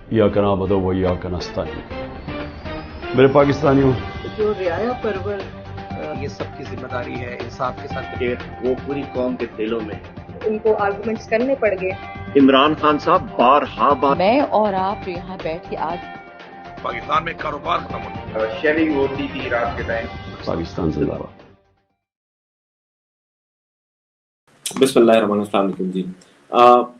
इय्याक नअबुदु व इय्याक नस्तईन। मेरे पाकिस्तानियों, जो रियाया परवर ये सबकी जिम्मेदारी है इंसाफ के साथ कि वो पूरी कौम के दिलों में उनको आर्गुमेंट्स करने पड़ गए। इमरान खान साहब बार मैं और आप यहाँ बैठ के आज पाकिस्तान में कारोबार खत्म हो शेयरिंग होती थी रात के टाइम। पाकिस्तान जिंदाबाद। बिस्मिल्लाहिर्रहमानिर्रहीम जी।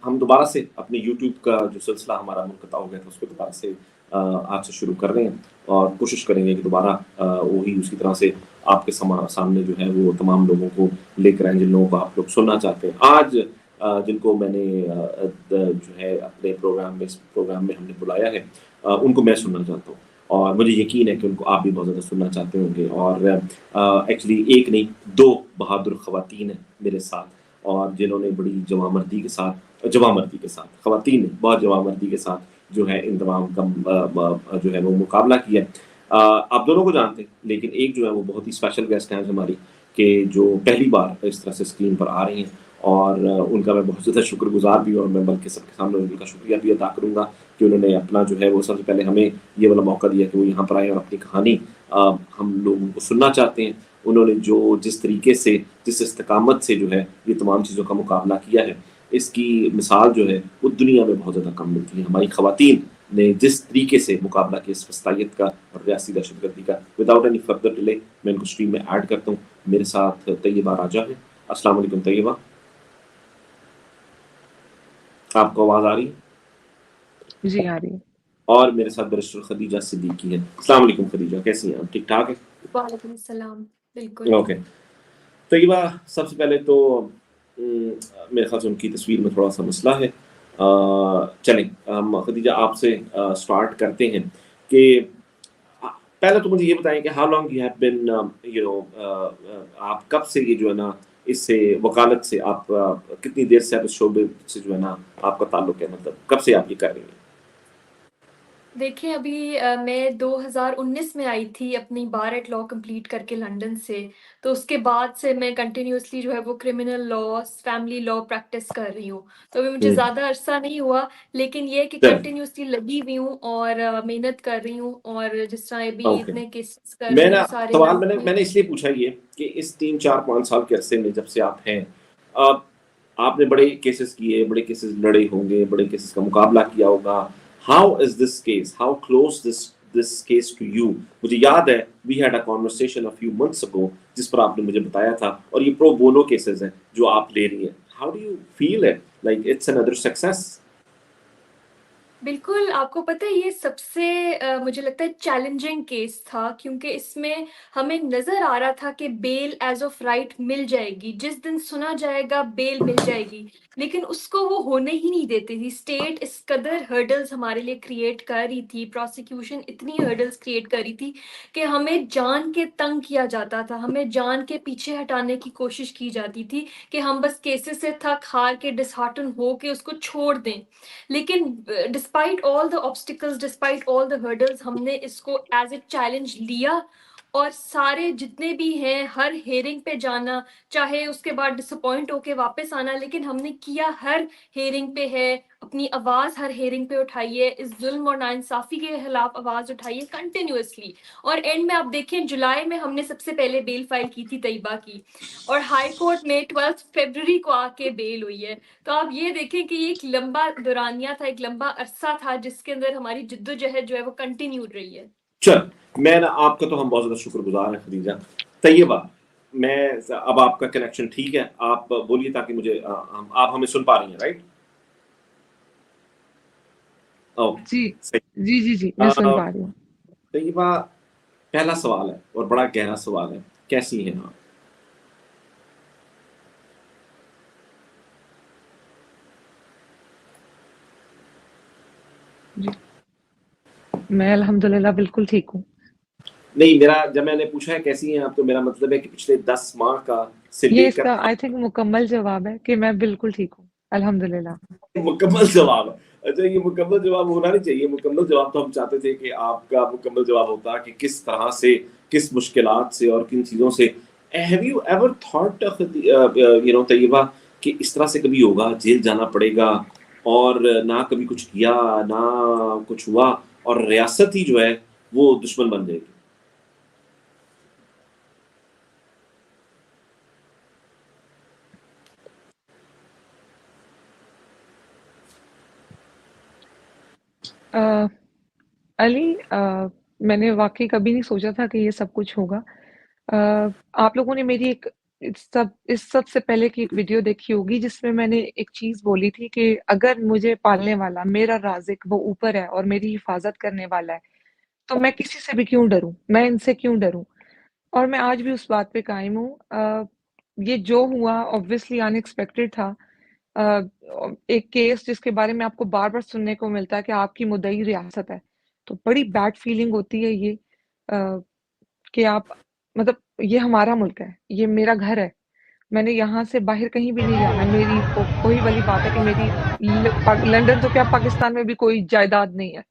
हम दोबारा से अपने YouTube का जो सिलसिला हमारा मुनक़ता हो गया था उसको दोबारा से आज से शुरू कर रहे हैं और कोशिश करेंगे कि दोबारा वही उसी तरह से आपके सामने जो है वो तमाम लोगों को लेकर आएँ जिन लोगों को आप लोग सुनना चाहते हैं। आज जिनको मैंने जो है अपने इस प्रोग्राम में हमने बुलाया है उनको मैं सुनना चाहता हूँ और मुझे यकीन है कि उनको आप भी बहुत ज़्यादा सुनना चाहते होंगे। और एक्चुअली एक नहीं 2 बहादुर ख़वातीन हैं मेरे साथ और जिन्होंने बड़ी जवामर्दी के साथ ख़वातीन ने बहुत जवामर्दी के साथ जो है इन तमाम का जो है वो मुकाबला किया है। आप दोनों को जानते हैं, लेकिन एक जो है वो बहुत ही स्पेशल गेस्ट हैं हमारी कि जो पहली बार इस तरह से स्क्रीन पर आ रही हैं और उनका मैं बहुत ज़्यादा शुक्रगुजार भी हूँ और मैं बल्कि सबके सामने उनका शुक्रिया भी अदा करूँगा कि उन्होंने अपना जो है वो सबसे पहले हमें ये वाला मौका दिया कि वो यहाँ पर आए और अपनी कहानी हम लोगों को सुनना चाहते हैं। उन्होंने जिस तरीके से जिस इस्तकामत से जो है ये तमाम चीज़ों का मुकाबला किया है, इसकी मिसाल जो है वो दुनिया में बहुत ज़्यादा कम मिलती है। हमारी ख़वातीन ने जिस तरीके से मुकाबला किया इस वस्तायत का और रियासी दहशतगर्दी का, विदाउट एनी फर्दर डिले मैं इनको स्ट्रीम में ऐड करता हूँ। मेरे साथ तैयबा राजा है। अस्सलाम वालेकुम तैयबा, आपको आवाज़ आ रही है? जी आ रही है। और मेरे साथ बैरिस्टर खदीजा सिद्दीकी है। अस्सलाम वालेकुम खदीजा, कैसी हैं आप? ठीक ठाक है? वालेकुम सलाम। बिल्कुल ओके। तैयबा, सबसे पहले तो मेरे ख्याल से उनकी तस्वीर में थोड़ा सा मसला है। चलें हम खदीजा आपसे स्टार्ट करते हैं कि पहले तो मुझे ये बताएं कि how long you have been आप कब से ये जो है ना इससे वकालत से आप कितनी देर से आप इस शोबे से जो है ना आपका ताल्लुक है, मतलब कब से आप ये कर रही हैं? देखिए अभी मैं 2019 में आई थी अपनी बार एट लॉ कंप्लीट करके लंदन से, तो उसके बाद से मैं कंटिन्यूअसली जो है वो criminal law, family law practice कर रही हूँ। तो अभी मुझे ज़्यादा अरसा नहीं हुआ, लेकिन ये है कि कंटिन्यूअसली लगी हुई हूँ और मेहनत कर रही हूँ और जिस तरह अभी इतने केसेस कर रही हूँ सारे। सवाल मैंने इसलिए पूछा ये कि इस 3, 4, 5 साल के अरसे में जब से आप हैं, आपने बड़े केसेस किए, बड़े केसेस लड़े होंगे, बड़े केसेस का मुकाबला किया होगा। How is this case? How close this case to you? मुझे याद है we had a conversation a few months ago जिस पर आपने मुझे बताया था और ये प्रो बोनो केसेस हैं जो आप ले रही हैं। How do you feel it? Like it's another success? बिल्कुल, आपको पता है ये सबसे मुझे लगता है चैलेंजिंग केस था, क्योंकि इसमें हमें नज़र आ रहा था कि बेल एज़ ऑफ राइट मिल जाएगी, जिस दिन सुना जाएगा बेल मिल जाएगी, लेकिन उसको वो होने ही नहीं देती थी। स्टेट इस कदर हर्डल्स हमारे लिए क्रिएट कर रही थी, प्रोसिक्यूशन इतनी हर्डल्स क्रिएट कर रही थी कि हमें जान के तंग किया जाता था, हमें जान के पीछे हटाने की कोशिश की जाती थी कि हम बस केसेस से थक हार के डिसहार्टन हो के उसको छोड़ दें। लेकिन despite all the obstacles, despite all the hurdles, हमने इसको एज ए चैलेंज लिया और सारे जितने भी हैं हर हेयरिंग पे जाना, चाहे उसके बाद डिसअपॉइंट होके वापस आना, लेकिन हमने किया, हर हेयरिंग पे है, अपनी आवाज़ हर हेयरिंग पे उठाई है, इस जुल्म और नाइंसाफ़ी के खिलाफ आवाज़ उठाई है कंटिन्यूअसली। और एंड में आप देखें जुलाई में हमने सबसे पहले बेल फाइल की थी तैयबा की और हाई कोर्ट में 12 फरवरी को आके बेल हुई है। तो आप ये देखें कि ये एक लंबा दौरानिया था, एक लंबा अरसा था जिसके अंदर हमारी जिद्दोजहद जो है वो कंटिन्यू रही है। चल, मैं ना आपका तो हम बहुत ज़्यादा शुक्रगुजार हैं खदीजा। तैयबा, मैं अब आपका कनेक्शन ठीक है, आप बोलिए ताकि मुझे आप हमें सुन पा रही हैं, राइट? जी मैं सुन पा रही हूँ। तैयबा, पहला सवाल है और बड़ा गहरा सवाल है, कैसी हैं आप? जी, मैं अल्हम्दुलिल्लाह बिल्कुल ठीक हूँ। नहीं, जब मैंने पूछा है कैसी हैं आप, तो मेरा मतलब है कि पिछले 10 माह का से ये इसका आई थिंक मुकम्मल जवाब है कि मैं बिल्कुल ठीक हूँ अल्हम्दुलिल्लाह। मुकम्मल जवाब है। अच्छा, ये मुकम्मल जवाब होना नहीं चाहिए। मुकम्मल जवाब तो हम चाहते थे कि आपका मुकम्मल जवाब होता कि किस तरह से, किस मुश्किलात से और किन चीज़ों से। Have you ever thought Tayyaba कि इस तरह से कभी होगा, जेल जाना पड़ेगा, और ना कभी कुछ किया, ना कुछ हुआ, और रियासत ही जो है वो दुश्मन बन जाएगी। अली, मैंने वाकई कभी नहीं सोचा था कि ये सब कुछ होगा। आप लोगों ने मेरी इस सब से पहले की एक वीडियो देखी होगी जिसमें मैंने एक चीज बोली थी कि अगर मुझे पालने वाला मेरा राज़िक वो ऊपर है और मेरी हिफाजत करने वाला है तो मैं किसी से भी क्यों डरूं, मैं इनसे क्यों डरूं। और मैं आज भी उस बात पे कायम हूँ। ये जो हुआ ऑब्वियसली अनएक्सपेक्टेड था। अ, एक केस जिसके बारे में आपको बार बार सुनने को मिलता है कि आपकी मुद्दई रियासत है, तो बड़ी बैड फीलिंग होती है ये, कि आप मतलब ये हमारा मुल्क है, ये मेरा घर है, मैंने यहाँ से बाहर कहीं भी नहीं जाना। मेरी वो वही वाली बात है कि मेरी लंदन तो क्या पाकिस्तान में भी कोई जायदाद नहीं है।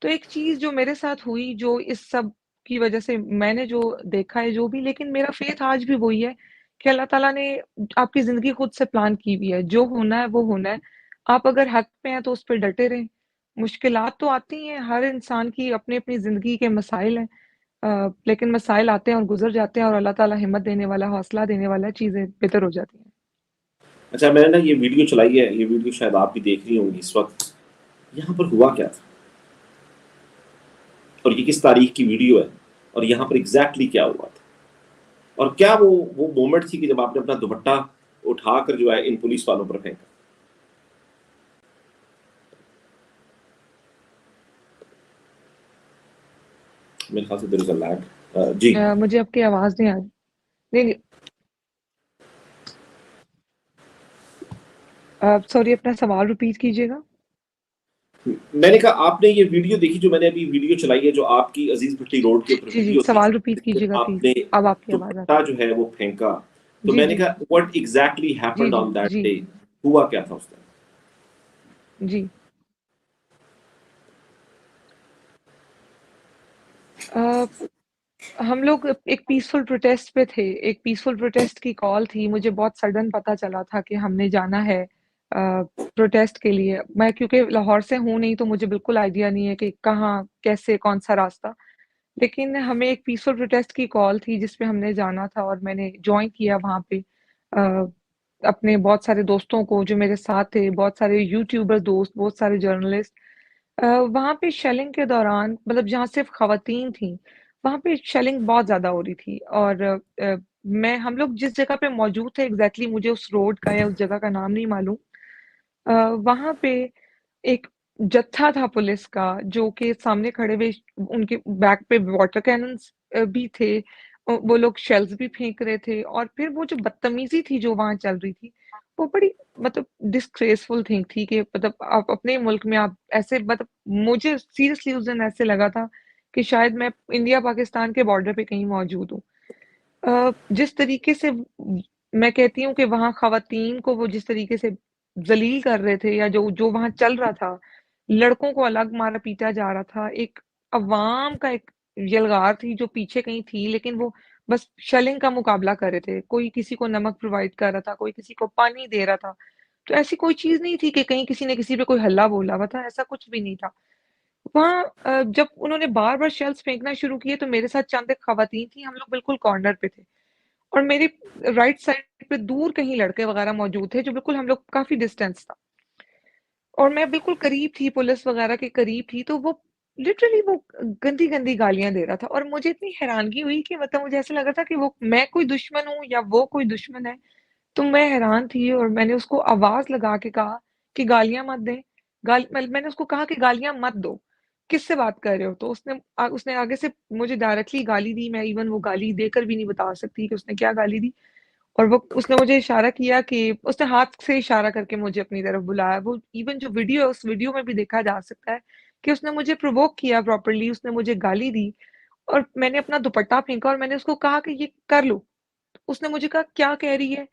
तो एक चीज जो मेरे साथ हुई, जो इस सब की वजह से मैंने जो देखा है जो भी, लेकिन मेरा फेथ आज भी वही है कि अल्लाह ताला ने आपकी जिंदगी खुद से प्लान की हुई है, जो होना है वो होना है। आप अगर हक पे हैं तो उस पर डटे रहें। मुश्किलात तो आती हैं, हर इंसान की अपनी अपनी जिंदगी के मसाइल हैं, लेकिन मसाइल आते हैं और गुजर जाते हैं और अल्लाह ताला हिम्मत देने वाला, हौसला देने वाला है, चीजें बेहतर हो जाती हैं। अच्छा, मैंने ना ये वीडियो चलाई है, ये वीडियो शायद आप भी देख रही होंगी इस वक्त। यहाँ पर हुआ क्या था और ये किस तारीख की वीडियो है और यहाँ पर एग्जैक्टली क्या हुआ था, और क्या वो मोमेंट थी कि जब आपने अपना दुपट्टा उठाकर जो है इन पुलिस वालों पर फेंका। मेरे ख्याल से देयर इज अ लैग। जी मुझे आपकी आवाज नहीं आ रही। नहीं नहीं, सॉरी, अपना सवाल रिपीट कीजिएगा। मैंने कहा आपने ये वीडियो देखी जो मैंने अभी वीडियो चलाई है, जो आपकी अजीज भट्टी रोड के ऊपर जी जी, वीडियो थी, सवाल रिपीट कीजिएगा आपने प्लीज, अब आपकी आवाज दुपट्टा आती जो है वो फेंका, तो जी मैंने जी कहा व्हाट एग्जैक्टली जी हैपेंड जी ऑन दैट जी डे, हुआ क्या था उस दिन। जी। अ, हम लोग एक पीसफुल प्रोटेस्ट पे थे, एक पीसफुल प्रोटेस्ट की कॉल थी, मुझे बहुत सडन पता चला था कि हमने जाना है प्रोटेस्ट के लिए। मैं क्योंकि लाहौर से हूँ नहीं तो मुझे बिल्कुल आइडिया नहीं है कि कहाँ, कैसे, कौन सा रास्ता, लेकिन हमें एक पीसफुल प्रोटेस्ट की कॉल थी जिसपे हमने जाना था और मैंने ज्वाइन किया वहाँ पे। अपने बहुत सारे दोस्तों को जो मेरे साथ थे, बहुत सारे यूट्यूबर दोस्त, बहुत सारे जर्नलिस्ट। वहाँ पे शेलिंग के दौरान, मतलब जहाँ सिर्फ खवातीन थी, वहाँ पे शेलिंग बहुत ज्यादा हो रही थी। और हम लोग जिस जगह पे मौजूद थे एग्जैक्टली मुझे उस रोड का या उस जगह का नाम नहीं मालूम। वहाँ पे एक जत्था था पुलिस का जो कि सामने खड़े हुए, उनके बैक पे वाटर कैनन्स भी थे। वो लोग शेल्स भी फेंक रहे थे और फिर वो जो बदतमीजी थी जो वहां चल रही थी, वो बड़ी मतलब डिस्ग्रेसफुल थिंग थी कि मतलब आप अपने मुल्क में आप ऐसे, मतलब मुझे सीरियसली उस दिन ऐसे लगा था कि शायद मैं इंडिया पाकिस्तान के बॉर्डर पे कहीं मौजूद हूँ। जिस तरीके से मैं कहती हूँ कि वहाँ खवातीन को वो जिस तरीके से जलील कर रहे थे, या जो जो वहाँ चल रहा था, लड़कों को अलग मारा पीटा जा रहा था, एक अवाम का एक यलगार थी जो पीछे कहीं थी, लेकिन वो बस शेलिंग का मुकाबला कर रहे थे। कोई किसी को नमक प्रोवाइड कर रहा था, कोई किसी को पानी दे रहा था। तो ऐसी कोई चीज नहीं थी कि कहीं किसी ने किसी पे कोई हल्ला बोला हुआ था, ऐसा कुछ भी नहीं था। वहाँ जब उन्होंने बार बार शेल्स फेंकना शुरू किए तो मेरे साथ चंद एक खवातीन थी, हम लोग बिल्कुल कॉर्नर पे थे और मेरी राइट साइड पे दूर कहीं लड़के वगैरह मौजूद थे, जो बिल्कुल हम लोग काफी डिस्टेंस था, और मैं बिल्कुल करीब थी, पुलिस वगैरह के करीब थी। तो वो लिटरली वो गंदी गंदी गालियां दे रहा था और मुझे इतनी हैरानगी हुई कि मतलब मुझे ऐसा लग रहा था कि वो मैं कोई दुश्मन हूँ या वो कोई दुश्मन है। तो मैं हैरान थी और मैंने उसको आवाज लगा के कहा कि गालियां मत दें। मैंने उसको कहा कि गालियां मत दो, किससे बात कर रहे हो। तो उसने आगे से मुझे डायरेक्टली गाली दी। मैं इवन वो गाली देकर भी नहीं बता सकती कि उसने क्या गाली दी। और वो उसने मुझे इशारा किया कि उसने हाथ से इशारा करके मुझे अपनी तरफ बुलाया। वो इवन जो वीडियो है उस वीडियो में भी देखा जा सकता है कि उसने मुझे प्रोवोक किया प्रॉपर्ली, उसने मुझे गाली दी और मैंने अपना दुपट्टा फेंका और मैंने उसको कहा कि ये कर लो। उसने मुझे कहा क्या कह रही है।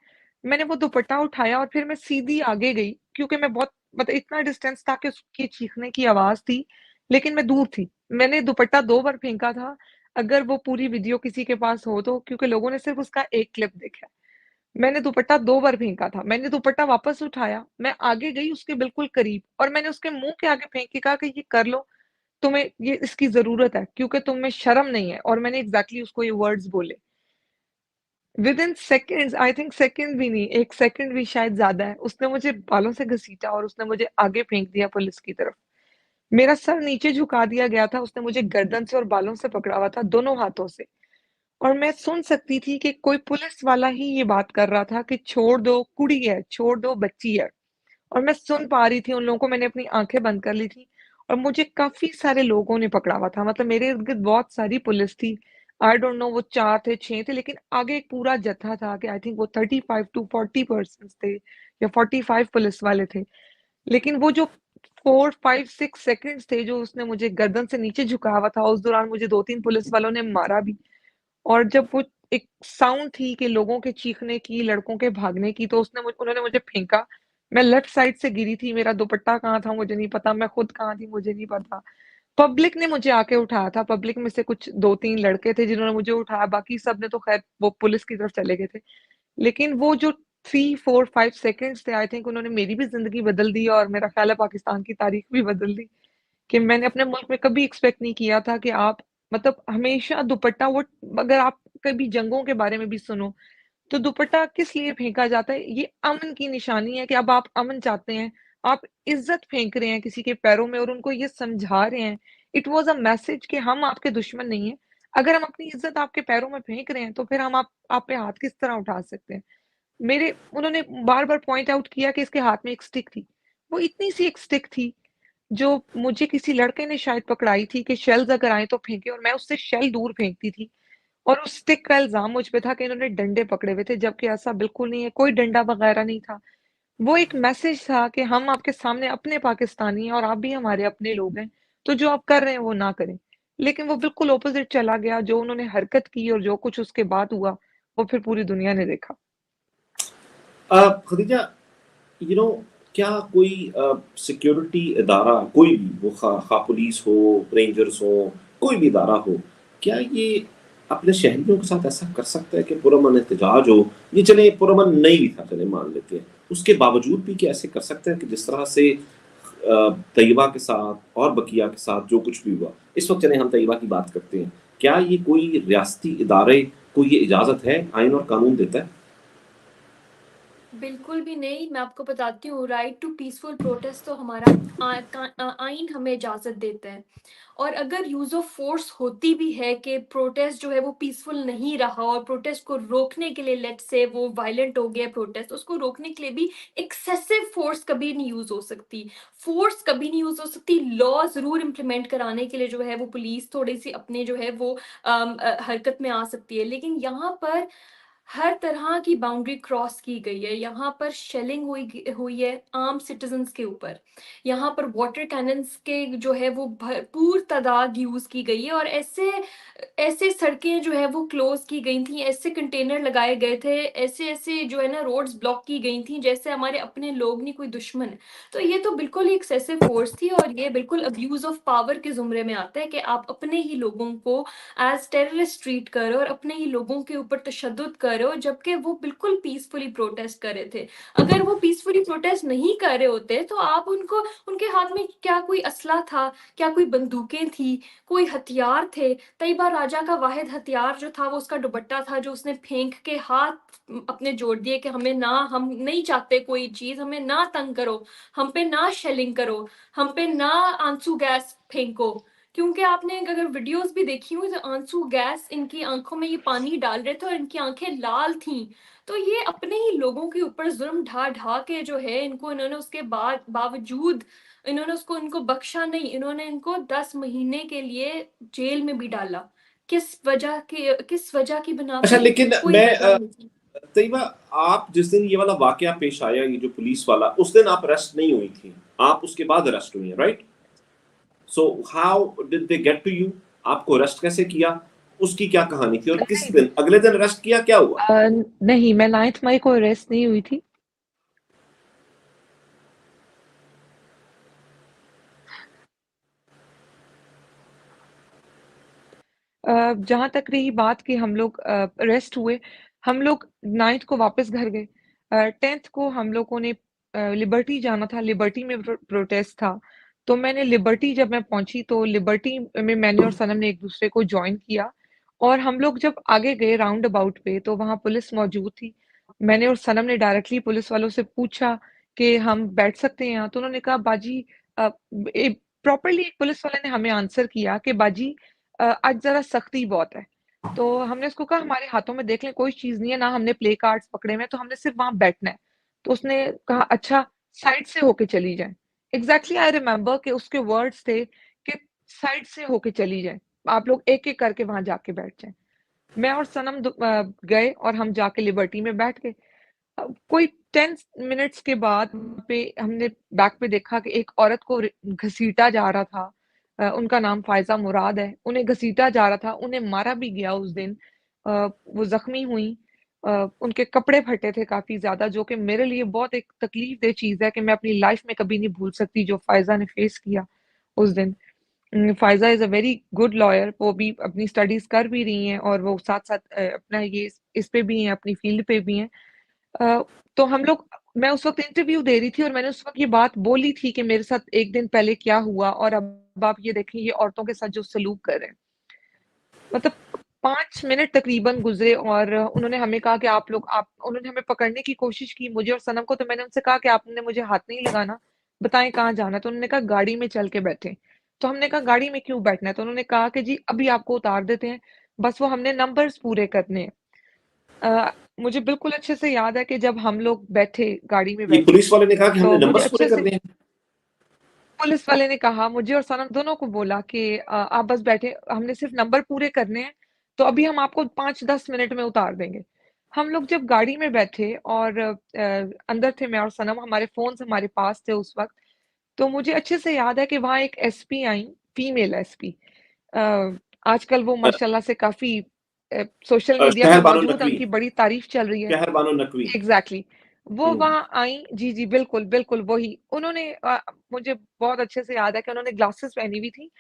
मैंने वो दुपट्टा उठाया और फिर मैं सीधी आगे गई, क्योंकि मैं बहुत मतलब इतना डिस्टेंस था कि उसकी चीखने की आवाज थी, लेकिन मैं दूर थी। मैंने दुपट्टा 2 बार फेंका था। अगर वो पूरी वीडियो किसी के पास हो तो, क्योंकि लोगों ने सिर्फ उसका एक क्लिप देखा है। मैंने दुपट्टा 2 बार फेंका था। मैंने दुपट्टा वापस उठाया, मैं आगे गई उसके बिल्कुल करीब और मैंने उसके मुँह के आगे फेंक के कहा कि ये कर लो, तुम्हें ये इसकी ज़रूरत है क्योंकि तुम में शर्म नहीं है, और मैंने एग्ज़ैक्टली उसको ये वर्ड्स बोले। Within seconds, I think second भी नहीं, 1 सेकंड भी शायद ज़्यादा है, उसने मुझे बालों से घसीटा और उसने मुझे आगे फेंक दिया पुलिस की तरफ। मेरा सर नीचे झुका दिया गया था, उसने मुझे गर्दन से और बालों से पकड़ा हुआ था, दोनों हाथों से। और मैं सुन सकती थी कि कोई पुलिस वाला ही ये बात कर रहा था कि छोड़ दो, कुड़ी है, छोड़ दो, बच्ची है। और मैं सुन पा रही थी उन लोगों को, मैंने अपनी आँखें बंद कर ली थी और मुझे काफ़ी सारे लोगों ने पकड़ा हुआ था। मतलब मेरे इर्द-गिर्द बहुत सारी पुलिस थी। आई डोंट नो वो 4 थे, 6 थे, लेकिन आगे एक पूरा जत्था था कि आई थिंक वो 35 टू 40 पर्सन्स थे या 45 पुलिस वाले थे। लेकिन वो जो 4, 5, 6 सेकंड्स थे जो उसने मुझे गर्दन से नीचे झुकाया हुआ था, उस दौरान मुझे 2-3 पुलिस वालों ने मारा भी। और जब वो एक साउंड थी कि लोगों के चीखने की, लड़कों के भागने की, तो उन्होंने मुझे फेंका। मैं लेफ्ट साइड से गिरी थी, मेरा दुपट्टा कहाँ था मुझे नहीं पता, मैं खुद कहाँ थी मुझे नहीं पता। पब्लिक ने मुझे आके उठाया था, पब्लिक में से कुछ 2-3 लड़के थे जिन्होंने मुझे उठाया, बाकी सब ने तो खैर वो पुलिस की तरफ चले गए थे। लेकिन वो जो 3, 4, 5 सेकंड्स थे, आई थिंक उन्होंने मेरी भी ज़िंदगी बदल दी और मेरा ख़्याल है पाकिस्तान की तारीख भी बदल दी। कि मैंने अपने मुल्क में कभी एक्सपेक्ट नहीं किया था कि आप मतलब हमेशा दुपट्टा वो, अगर आप कभी जंगों के बारे में भी सुनो, तो दुपट्टा किस लिए फेंका जाता है? ये अमन की निशानी है कि अब आप अमन चाहते हैं, आप इज़्ज़त फेंक रहे हैं किसी के पैरों में और उनको ये समझा रहे हैं। इट वाज़ अ मैसेज कि हम आपके दुश्मन नहीं हैं। अगर हम अपनी इज़्ज़त आपके पैरों में फेंक रहे हैं, तो फिर हम आप पे हाथ किस तरह उठा सकते हैं? उन्होंने बार-बार पॉइंट आउट किया कि इसके हाथ में एक स्टिक थी। वो इतनी-सी एक स्टिक थी जो मुझे किसी लड़के ने शायद पकड़ाई थी कि शेल्स अगर आएँ तो फेंके, और मैं उससे शेल दूर फेंकती थी और उस स्टिक का इल्ज़ाम मुझ पे था कि इन्होंने डंडे पकड़े हुए थे, जबकि ऐसा बिल्कुल नहीं है, कोई डंडा वगैरह नहीं था। वो एक मैसेज था कि हम आपके सामने अपने पाकिस्तानी हैं और आप भी हमारे अपने लोग हैं, तो जो आप कर रहे हैं वो ना करें। लेकिन वो बिल्कुल ऑपोज़िट चला गया, जो उन्होंने हरकत की और जो कुछ उसके बाद हुआ, वो फिर पूरी दुनिया ने देखा। खदीजा, यू नो, क्या कोई सिक्योरिटी इदारा, कोई भी वो खा पुलिस हो, रेंजर्स हो, कोई भी इदारा हो, क्या ये अपने शहरियों के साथ ऐसा कर सकता है कि पुरअमन एहतजाज हो? ये चले पुरअमन नहीं भी था, चले मान लेते हैं, उसके बावजूद भी क्या ऐसे कर सकते हैं कि जिस तरह से तैयबा के साथ और बकिया के साथ जो कुछ भी हुआ, इस वक्त चले हम तैयबा की बात करते हैं, क्या ये कोई रियासती इदारे को ये इजाज़त है, आइन और कानून देता है? बिल्कुल भी नहीं, मैं आपको बताती हूँ, राइट टू पीसफुल प्रोटेस्ट तो हमारा आइन हमें इजाज़त देता है। और अगर यूज़ ऑफ फोर्स होती भी है कि प्रोटेस्ट जो है वो पीसफुल नहीं रहा और प्रोटेस्ट को रोकने के लिए, लेट्स से वो वायलेंट हो गया प्रोटेस्ट, उसको रोकने के लिए भी एक्सेसिव फोर्स कभी नहीं यूज़ हो सकती। फोर्स कभी नहीं यूज़ हो सकती। लॉ ज़रूर इम्प्लीमेंट कराने के लिए जो है वो पुलिस थोड़ी-सी अपने जो है वो हरकत में आ सकती है। लेकिन यहाँ पर हर तरह की बाउंड्री क्रॉस की गई है। यहाँ पर शेलिंग हुई है आम सिटीजन्स के ऊपर। यहाँ पर वाटर कैनन्स के जो है वो भरपूर तादाद यूज़ की गई है और ऐसे ऐसे सड़कें जो है वो क्लोज़ की गई थी, ऐसे कंटेनर लगाए गए थे, ऐसे-ऐसे जो है ना रोड्स ब्लॉक की गई थी जैसे हमारे अपने लोग नहीं कोई दुश्मन। तो ये तो बिल्कुल ही एक्सेसिव फ़ोर्स थी और ये बिल्कुल अब्यूज़ ऑफ पावर के ज़ुमरे में आता है कि आप अपने ही लोगों को एज़ टेररिस्ट ट्रीट कर रहे हो और अपने ही लोगों के ऊपर तशद्दुद कर रहे हो, जबकि वो बिल्कुल पीसफुली प्रोटेस्ट कर रहे थे। अगर वो पीसफुली प्रोटेस्ट नहीं कर रहे होते तो आप उनको, उनके हाथ में क्या कोई असला था? क्या कोई बंदूकें थी? कोई हथियार थे? तैयबा राजा का वाहिद हथियार जो था वो उसका दुपट्टा था जो उसने फेंक के हाथ अपने जोड़ दिए कि हम नहीं चाहते कोई चीज़, हमें ना तंग करो, हम पे ना शेलिंग करो, हम पे ना आंसू गैस फेंको। क्योंकि आपने अगर वीडियोस भी देखी हुई तो आंसू गैस इनकी आंखों में ये पानी डाल रहे थे और इनकी आंखें लाल थीं। तो ये अपने ही लोगों के ऊपर जुल्म ढा के जो है इनको, इन्होंने उसके बावजूद इन्होंने उसको इनको बख्शा नहीं, इन्होंने इनको 10 महीने के लिए जेल में भी डाला। किस वजह की बिना अच्छा, पे? लेकिन कोई मैं वजह नहीं थी। तैयबा, आप जिस दिन ये वाला वाकया पेश आया, ये जो पुलिस वाला, उस दिन आप अरेस्ट नहीं हुई थी, आप उसके बाद अरेस्ट हुई हैं, right? So how did they get to you? आपको अरेस्ट कैसे किया? उसकी क्या कहानी थी और किस नहीं, दिन, अगले दिन अरेस्ट किया, क्या हुआ? नहीं, मैं 9th मई को अरेस्ट नहीं हुई थी। जहाँ तक रही बात कि हम लोग अरेस्ट हुए, हम लोग 9th को वापस घर गए। 10th को हम लोगों ने लिबर्टी जाना था, लिबर्टी में प्रोटेस्ट था। तो मैंने लिबर्टी जब मैं पहुंची तो लिबर्टी में मैंने और सनम ने एक दूसरे को ज्वाइन किया और हम लोग जब आगे गए राउंड अबाउट पे तो वहां पुलिस मौजूद थी। मैंने और सनम ने डायरेक्टली पुलिस वालों से पूछा कि हम बैठ सकते हैं यहाँ? तो उन्होंने कहा बाजी प्रॉपरली एक पुलिस वाले ने हमें आंसर किया कि बाजी आज जरा सख्ती बहुत है। तो हमने उसको कहा हमारे हाथों में देख लें कोई चीज नहीं है, ना हमने प्ले कार्ड्स पकड़े हुए हैं, तो हमने सिर्फ वहां बैठना है। तो उसने कहा अच्छा साइड से होके चली जाए। एग्जैक्टली आई रिमेम्बर कि उसके वर्ड्स थे कि साइड से होके चली जाए, आप लोग एक एक करके वहां जाके बैठ जाएं। मैं और सनम गए और हम जाके लिबर्टी में बैठ गए। कोई 10 मिनट्स के बाद पे हमने बैक पे देखा कि एक औरत को घसीटा जा रहा था। उनका नाम फायजा मुराद है। उन्हें घसीटा जा रहा था, उन्हें मारा भी गया उस दिन। वो जख्मी हुई। उनके कपड़े फटे थे काफी ज्यादा, जो कि मेरे लिए बहुत एक तकलीफ दे चीज है कि मैं अपनी लाइफ में कभी नहीं भूल सकती जो फायजा ने फेस किया उस दिन। Faiza is a very good lawyer, वो भी अपनी स्टडीज कर भी रही हैं और वो साथ साथ अपना ये इस पे भी हैं, अपनी फील्ड पे भी हैं। तो हम लोग मैं उस वक्त इंटरव्यू दे रही थी और मैंने उस वक्त ये बात बोली थी कि मेरे साथ एक दिन पहले क्या हुआ और अब आप ये देखें ये औरतों के साथ जो सलूक कर रहे हैं। मतलब 5 मिनट तकरीबन गुजरे और उन्होंने हमें कहा कि उन्होंने हमें पकड़ने की कोशिश की, मुझे और सनम को। तो मैंने उनसे कहा कि आपने मुझे हाथ नहीं लगाना, बताएं कहाँ जाना है। तो उन्होंने कहा गाड़ी में चल के बैठे। तो हमने कहा गाड़ी में क्यों बैठना है? तो उन्होंने कहा कि जी अभी आपको उतार देते हैं, बस वो हमने नंबर्स पूरे करने हैं। मुझे बिल्कुल अच्छे से याद है कि जब हम लोग बैठे गाड़ी में ये बैठे पुलिस वाले ने कहा कि हमने तो मुझे नंबर्स पूरे अच्छे कर से दिए। पुलिस वाले ने कहा, मुझे और सनम दोनों को बोला कि आप बस बैठे, हमने सिर्फ नंबर पूरे करने हैं, तो अभी हम आपको 5-10 मिनट में उतार देंगे। हम लोग जब गाड़ी में बैठे और अंदर थे मैं और सनम, हमारे फोन्स हमारे पास थे उस वक्त। तो मुझे अच्छे से याद है कि वहां एक एसपी आई, फीमेल एसपी। आजकल वो माशाल्लाह से काफी सोशल मीडिया पे शहर बानो मौजूद है, नकवी, उनकी बड़ी तारीफ चल रही है। शहर बानो नकवी। एग्जैक्टली वो हम्म। वहां आई। जी जी बिल्कुल बिल्कुल वही। उन्होंने मुझे बहुत अच्छे से याद है कि उन्होंने ग्लासेस पहनी हुई थी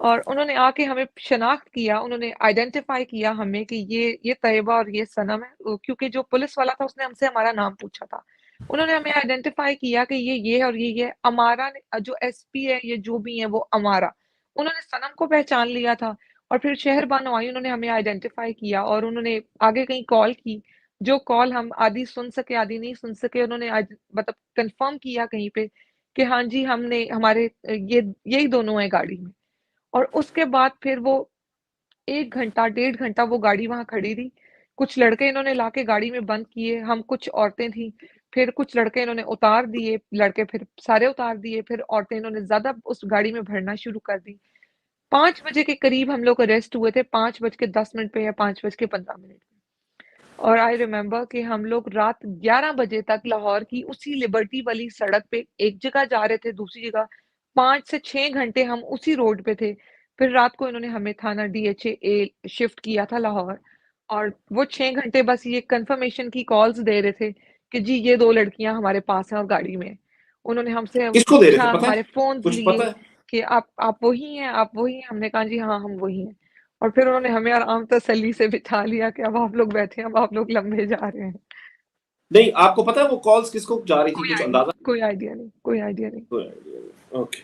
और उन्होंने आके हमें शनाख्त किया, उन्होंने आइडेंटिफाई किया हमें कि ये तैयबा और ये सनम है। क्योंकि जो पुलिस वाला था उसने हमसे हमारा नाम पूछा था। उन्होंने हमें आइडेंटिफाई किया कि ये और ये अमारा जो एसपी है, ये जो भी है वो अमारा। उन्होंने सनम को पहचान लिया था और फिर शहर बानो आई, उन्होंने हमें आइडेंटिफाई किया और उन्होंने आगे कहीं कॉल की। जो कॉल हम आधी सुन सके आधी नहीं सुन सके, उन्होंने आज मतलब कंफर्म किया कहीं पे कि हाँ जी हमने हमारे यही दोनों है गाड़ी में। और उसके बाद फिर वो 1 घंटा 1.5 घंटा वो गाड़ी वहां खड़ी रही। कुछ लड़के इन्होंने लाके गाड़ी में बंद किए, हम कुछ औरतें थी, फिर कुछ लड़के इन्होंने उतार दिए, लड़के फिर सारे उतार दिए, फिर औरतें इन्होंने ज्यादा उस गाड़ी में भरना शुरू कर दी। 5 बजे के करीब हम लोग अरेस्ट हुए थे, 5:10 पे या 5:15 पे। और आई रिमेम्बर कि हम लोग रात 11 बजे तक लाहौर की उसी लिबर्टी वाली सड़क पे एक जगह जा रहे थे, दूसरी जगह 5 से 6 घंटे हम उसी रोड पे थे। फिर रात को इन्होंने हमें थाना डीएचए शिफ्ट किया था लाहौर। और वो 6 घंटे बस ये कंफर्मेशन की कॉल्स दे रहे थे कि जी ये 2 लड़कियां हमारे पास हैं और गाड़ी में हैं। उन्होंने हमसे किसको दे रहे पूछा, थे पता है? हमारे फोन्स कुछ लिए पता है? कि आप वही हैं, आप वही हैं? हमने कहा जी हाँ हम वही हैं। और फिर उन्होंने हमें आराम तसल्ली से बिठा लिया कि अब आप लोग बैठे हैं, अब आप लोग लंबे जा रहे हैं। नहीं, आपको पता है वो कॉल्स किसको जा रही थी? कुछ अंदाजा? कोई आइडिया नहीं, कोई आइडिया नहीं। ओके।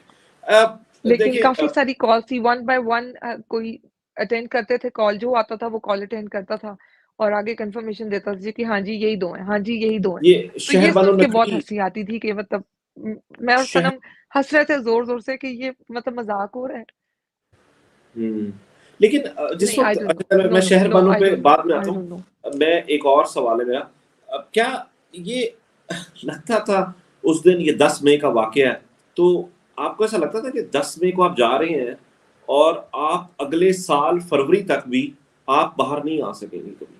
लेकिन देखिए, काफी सारी कॉल थी, 1 बाय 1 कोई अटेंड करते थे कॉल, जो आता था वो कॉल अटेंड करता था और आगे कंफर्मेशन देता था जी कि हाँ जी यही 2 हैं, हाँ जी यही 2 हैं। ये तो ये शहर बानो सुन के बहुत नकवी, हंसी आती थी कि मतलब मैं और शहर सनम हंस रहे थे जोर जोर से कि ये मतलब मजाक हो रहा है। लेकिन जिस नहीं आई वक्त डोंट अच्छा, नो, मैं नो शहर नो बानो आई पे डोंट बाद में नो, आता आई हूँ। Don't know. मैं एक और सवाल है मेरा, क्या ये लगता था उस दिन, ये 10 मई का वाकया है, तो आपको ऐसा लगता था कि 10 मई को आप जा रहे हैं और आप अगले साल फरवरी तक भी आप बाहर नहीं आ सकेंगे कभी?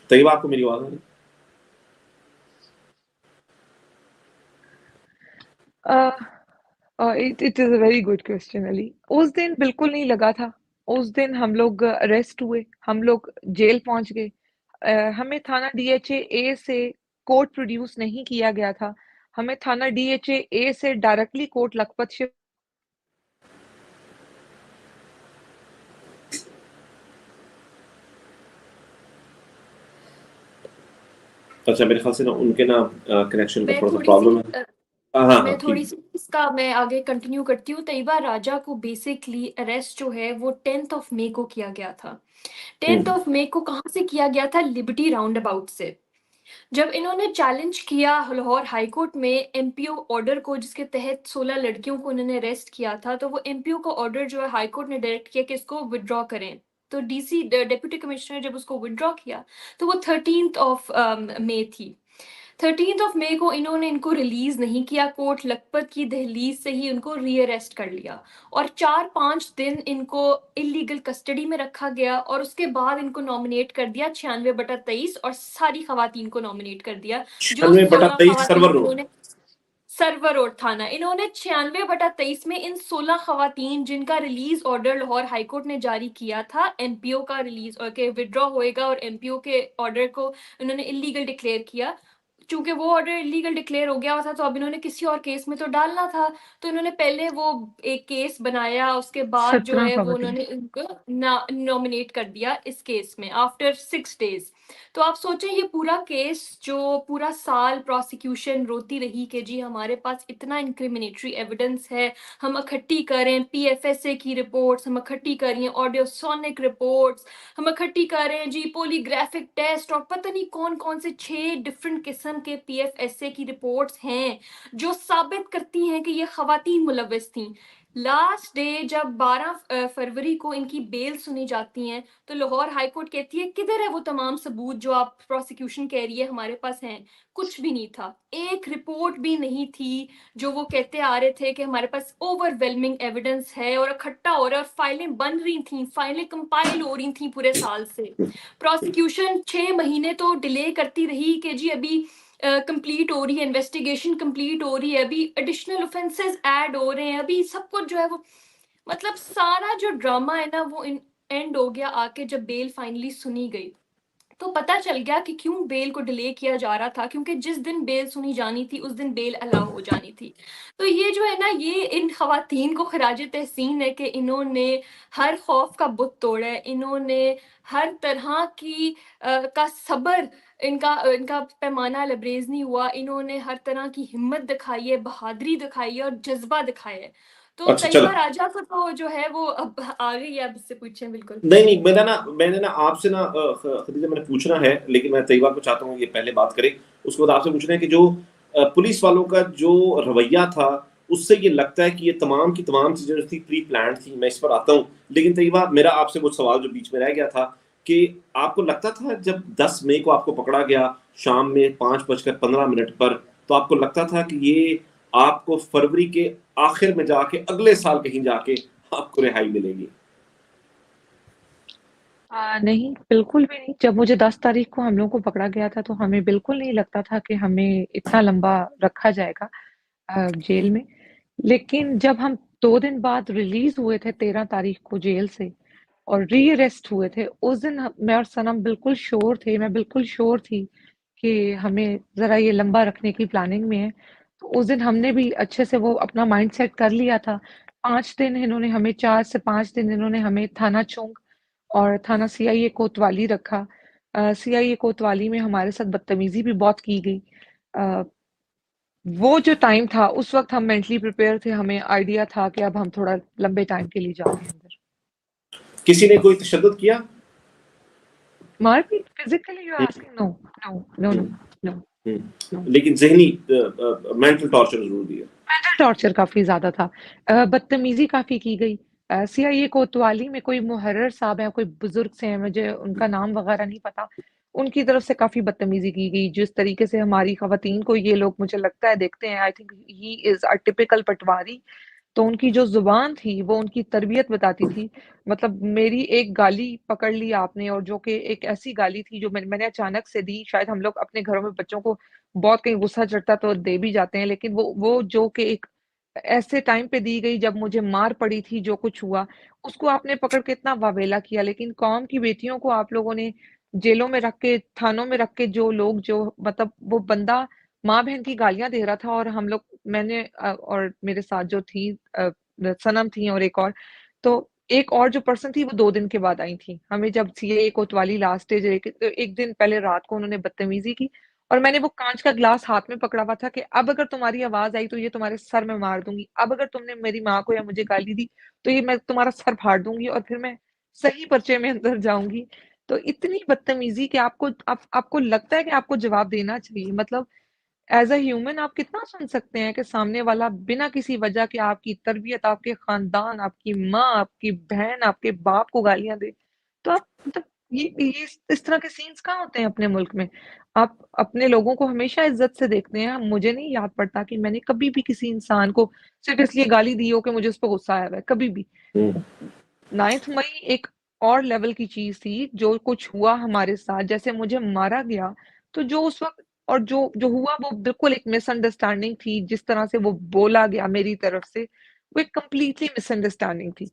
तैयबा, आपको मेरी आवाज आ रही है? It is a very good question Ali. उस दिन बिल्कुल नहीं लगा था। उस दिन हम लोग अरेस्ट हुए, हम लोग जेल पहुंच गए। हमें थाना डीएचए से कोर्ट प्रोड्यूस नहीं किया गया था। हमें थाना डीएचए से डायरेक्टली कोर्ट लखपत शिफ्ट अच्छा, मेरे ख्याल से ना उनके ना कनेक्शन का मैं थोड़ा सा थोड़ी प्रॉब्लम है। सी हाँ मैं थोड़ी ठीक। सी इसका मैं आगे कंटिन्यू करती हूँ। तैयबा राजा को बेसिकली अरेस्ट जो है वो 10th ऑफ मई को किया गया था। 10th ऑफ मई को कहाँ से किया गया था? लिबर्टी राउंड अबाउट से। जब इन्होंने चैलेंज किया लाहौर हाई कोर्ट में एमपीओ ऑर्डर को, जिसके तहत 16 लड़कियों को उन्होंने अरेस्ट किया था, तो वो एमपीओ का ऑर्डर जो है हाई कोर्ट ने डायरेक्ट किया कि इसको विड्रॉ करें। तो डीसी डिप्टी कमिश्नर ने जब उसको विड्रॉ किया तो वो 13th ऑफ मई थी। 13th ऑफ मई को इन्होंने इनको रिलीज नहीं किया। कोर्ट लखपत की दहलीज से ही उनको रीअरेस्ट कर लिया और 4-5 दिन इनको इलीगल कस्टडी में रखा गया और उसके बाद इनको नॉमिनेट कर दिया 96/23 और सारी खवातीन को नॉमिनेट कर दिया। जो 96/23 सर्वर रोड। इन्होंने सर्वर रोड थाना, इन्होंने 96/23 में इन 16 खवातीन जिनका रिलीज ऑर्डर लाहौर हाईकोर्ट ने जारी किया था, एमपीओ का रिलीज के विड्रॉ होएगा और एमपीओ के ऑर्डर को इन्होंने इलीगल डिक्लेयर किया। चूंकि वो ऑर्डर इलीगल डिक्लेयर हो गया था तो अब इन्होंने किसी और केस में तो डालना था, तो इन्होंने पहले वो एक केस बनाया, उसके बाद जो 17 है वो खवातीन। उन्होंने इनको नॉमिनेट कर दिया इस केस में आफ्टर 6 डेज। तो आप सोचें ये पूरा केस जो पूरा साल प्रोसिक्यूशन रोती रही कि जी हमारे पास इतना इंक्रिमिनेटरी एविडेंस है, हम इकट्ठी करें पीएफएसए की रिपोर्ट्स, हम इकट्ठी करें ऑडियोसोनिक रिपोर्ट्स, हम इकट्ठी करें जी पॉलीग्राफिक टेस्ट और पता नहीं कौन कौन से 6 डिफरेंट किस्म के पीएफएसए की रिपोर्ट्स हैं जो साबित करती हैं कि ये खवातीन मुलव्वस थीं। लास्ट डे जब 12 फरवरी को इनकी बेल सुनी जाती है तो लाहौर हाईकोर्ट कहती है किधर है वो तमाम सबूत जो आप प्रोसिक्यूशन कह रही है हमारे पास हैं? कुछ भी नहीं था, एक रिपोर्ट भी नहीं थी जो वो कहते आ रहे थे कि हमारे पास ओवरवेलमिंग एविडेंस है और इकट्ठा हो रहा है और फाइलें बन रही थी, फाइलें कंपाइल हो रही थी पूरे साल से। प्रोसिक्यूशन 6 महीने तो डिले करती रही कि जी अभी कंप्लीट हो रही है, इन्वेस्टिगेशन कंप्लीट हो रही है, अभी एडिशनल ऑफेंसेस ऐड हो रहे हैं, अभी सब कुछ जो है वो मतलब सारा जो ड्रामा है ना वो एंड हो गया आके जब बेल फाइनली सुनी गई। तो पता चल गया कि क्यों बेल को डिले किया जा रहा था, क्योंकि जिस दिन बेल सुनी जानी थी उस दिन बेल अलाउ हो जानी थी। तो ये जो है ना ये इन खवातीन को खराज तहसीन है कि इन्होंने हर खौफ का बुत तोड़ा है, इन्होंने हर तरह की का सब्र, इनका इनका पैमाना लबरेज नहीं हुआ, इन्होंने हर तरह की हिम्मत दिखाई है, बहादुरी दिखाई है और जज्बा दिखाया है। तो अच्छा तैयबा चलो, राजा को तो जो है वो अब आ गई है, अब इससे पूछें बिल्कुल। नहीं मैंने ना आपसे ना खदीजा मैंने पूछना है, लेकिन मैं तैयबा को चाहता हूँ ये पहले बात करें। उसके बाद आपसे पूछना है कि जो पुलिस वालों का जो रवैया था उससे ये लगता है कि ये तमाम की तमाम चीजें जो थी प्री प्लान थी। मैं इस पर आता हूँ, लेकिन तैयबा मेरा आपसे वो सवाल जो बीच में रह गया था कि आपको लगता था जब 10 मई को आपको पकड़ा गया शाम में 5:15 पर, तो आपको लगता था कि ये आपको फरवरी के आखिर में जाके अगले साल कहीं जाके आपको रिहाई मिलेगी? नहीं, बिल्कुल भी नहीं। जब मुझे 10 तारीख को हम लोगों को पकड़ा गया था तो हमें बिल्कुल नहीं लगता था कि हमें इतना लंबा रखा जाएगा जेल में। लेकिन जब हम 2 दिन बाद रिलीज हुए थे 13 तारीख को जेल से और री-अरेस्ट हुए थे, उस दिन मैं और सनम बिल्कुल श्योर थे, मैं बिल्कुल श्योर थी कि हमें ज़रा ये लंबा रखने की प्लानिंग में है। तो उस दिन हमने भी अच्छे से वो अपना माइंड सेट कर लिया था। 5 दिन इन्होंने हमें 4 से 5 दिन इन्होंने हमें थाना चौक और थाना सीआईए कोतवाली रखा। सीआईए कोतवाली में हमारे साथ बदतमीज़ी भी बहुत की गई। वो जो टाइम था उस वक़्त हम मेंटली प्रिपेयर थे, हमें आइडिया था कि अब हम थोड़ा लंबे टाइम के लिए जा रहे हैं अंदर। किसी ने कोई तशद्दुद किया? मारपीट physically you are asking? No, no, no, no, no, no. लेकिन ज़हनी मेंटल टॉर्चर ज़रूर दिया। मेंटल टॉर्चर काफ़ी ज़्यादा था। बदतमीज़ी काफ़ी की गई। सीआईए कोतवाली में कोई मुहर्रर साहब हैं, कोई बुज़ुर्ग से हैं, मुझे उनका नाम वग़ैरह नहीं पता। उनकी तरफ से काफ़ी बदतमीज़ी की गई। जिस तरीके से हमारी ख़वातीन को ये लोग मुझे लगता है देखते हैं, I think he is a typical patwari. तो उनकी जो ज़ुबान थी वो उनकी तरबियत बताती थी। मतलब मेरी एक गाली पकड़ ली आपने और जो कि एक ऐसी गाली थी जो मैंने अचानक से दी। शायद हम लोग अपने घरों में बच्चों को बहुत कहीं गुस्सा चढ़ता तो दे भी जाते हैं, लेकिन वो जो कि एक ऐसे टाइम पे दी गई जब मुझे मार पड़ी थी, जो कुछ हुआ, उसको आपने पकड़ के इतना वावेला किया। लेकिन कौम की बेटियों को आप लोगों ने जेलों में रख के, थानों में रख के जो लोग जो मतलब वो बंदा माँ-बहन की गालियाँ दे रहा था और हम लोग मैंने और मेरे साथ जो थी सनम थी और एक और, तो एक और जो पर्सन थी वो 2 दिन के बाद आई थी। हमें जब सीए कोतवाली लास्ट स्टेज एक दिन पहले रात को उन्होंने बदतमीज़ी की और मैंने वो कांच का ग्लास हाथ में पकड़ा हुआ था कि अब अगर तुम्हारी आवाज आई तो ये तुम्हारे सर में मार दूंगी, अब अगर तुमने मेरी माँ को या मुझे गाली दी तो ये मैं तुम्हारा सर फाड़ दूंगी और फिर मैं सही पर्चे में अंदर जाऊंगी। तो इतनी बदतमीजी कि आपको लगता है कि आपको जवाब देना चाहिए। मतलब एज अ ह्यूमन आप कितना सुन सकते हैं कि सामने वाला बिना किसी वजह के आपकी तरबियत, आपके खानदान, आपकी माँ, आपकी बहन, आपके बाप को गालियां दे। तो आप मतलब ये इस तरह के सीन्स कहाँ होते हैं अपने मुल्क में। आप अपने लोगों को हमेशा इज्जत से देखते हैं। मुझे नहीं याद पड़ता कि मैंने कभी भी किसी इंसान को सिर्फ इसलिए गाली दी हो कि मुझे उस पर गुस्सा आया हुआ है, कभी भी। 9 मई एक और लेवल की चीज थी। जो कुछ हुआ हमारे साथ, जैसे मुझे मारा गया, तो जो उस वक्त और जो जो हुआ वो बिल्कुल एक मिसअंडरस्टैंडिंग थी। जिस तरह से वो बोला गया मेरी तरफ से, वो एक कंप्लीटली मिसअंडरस्टैंडिंग थी।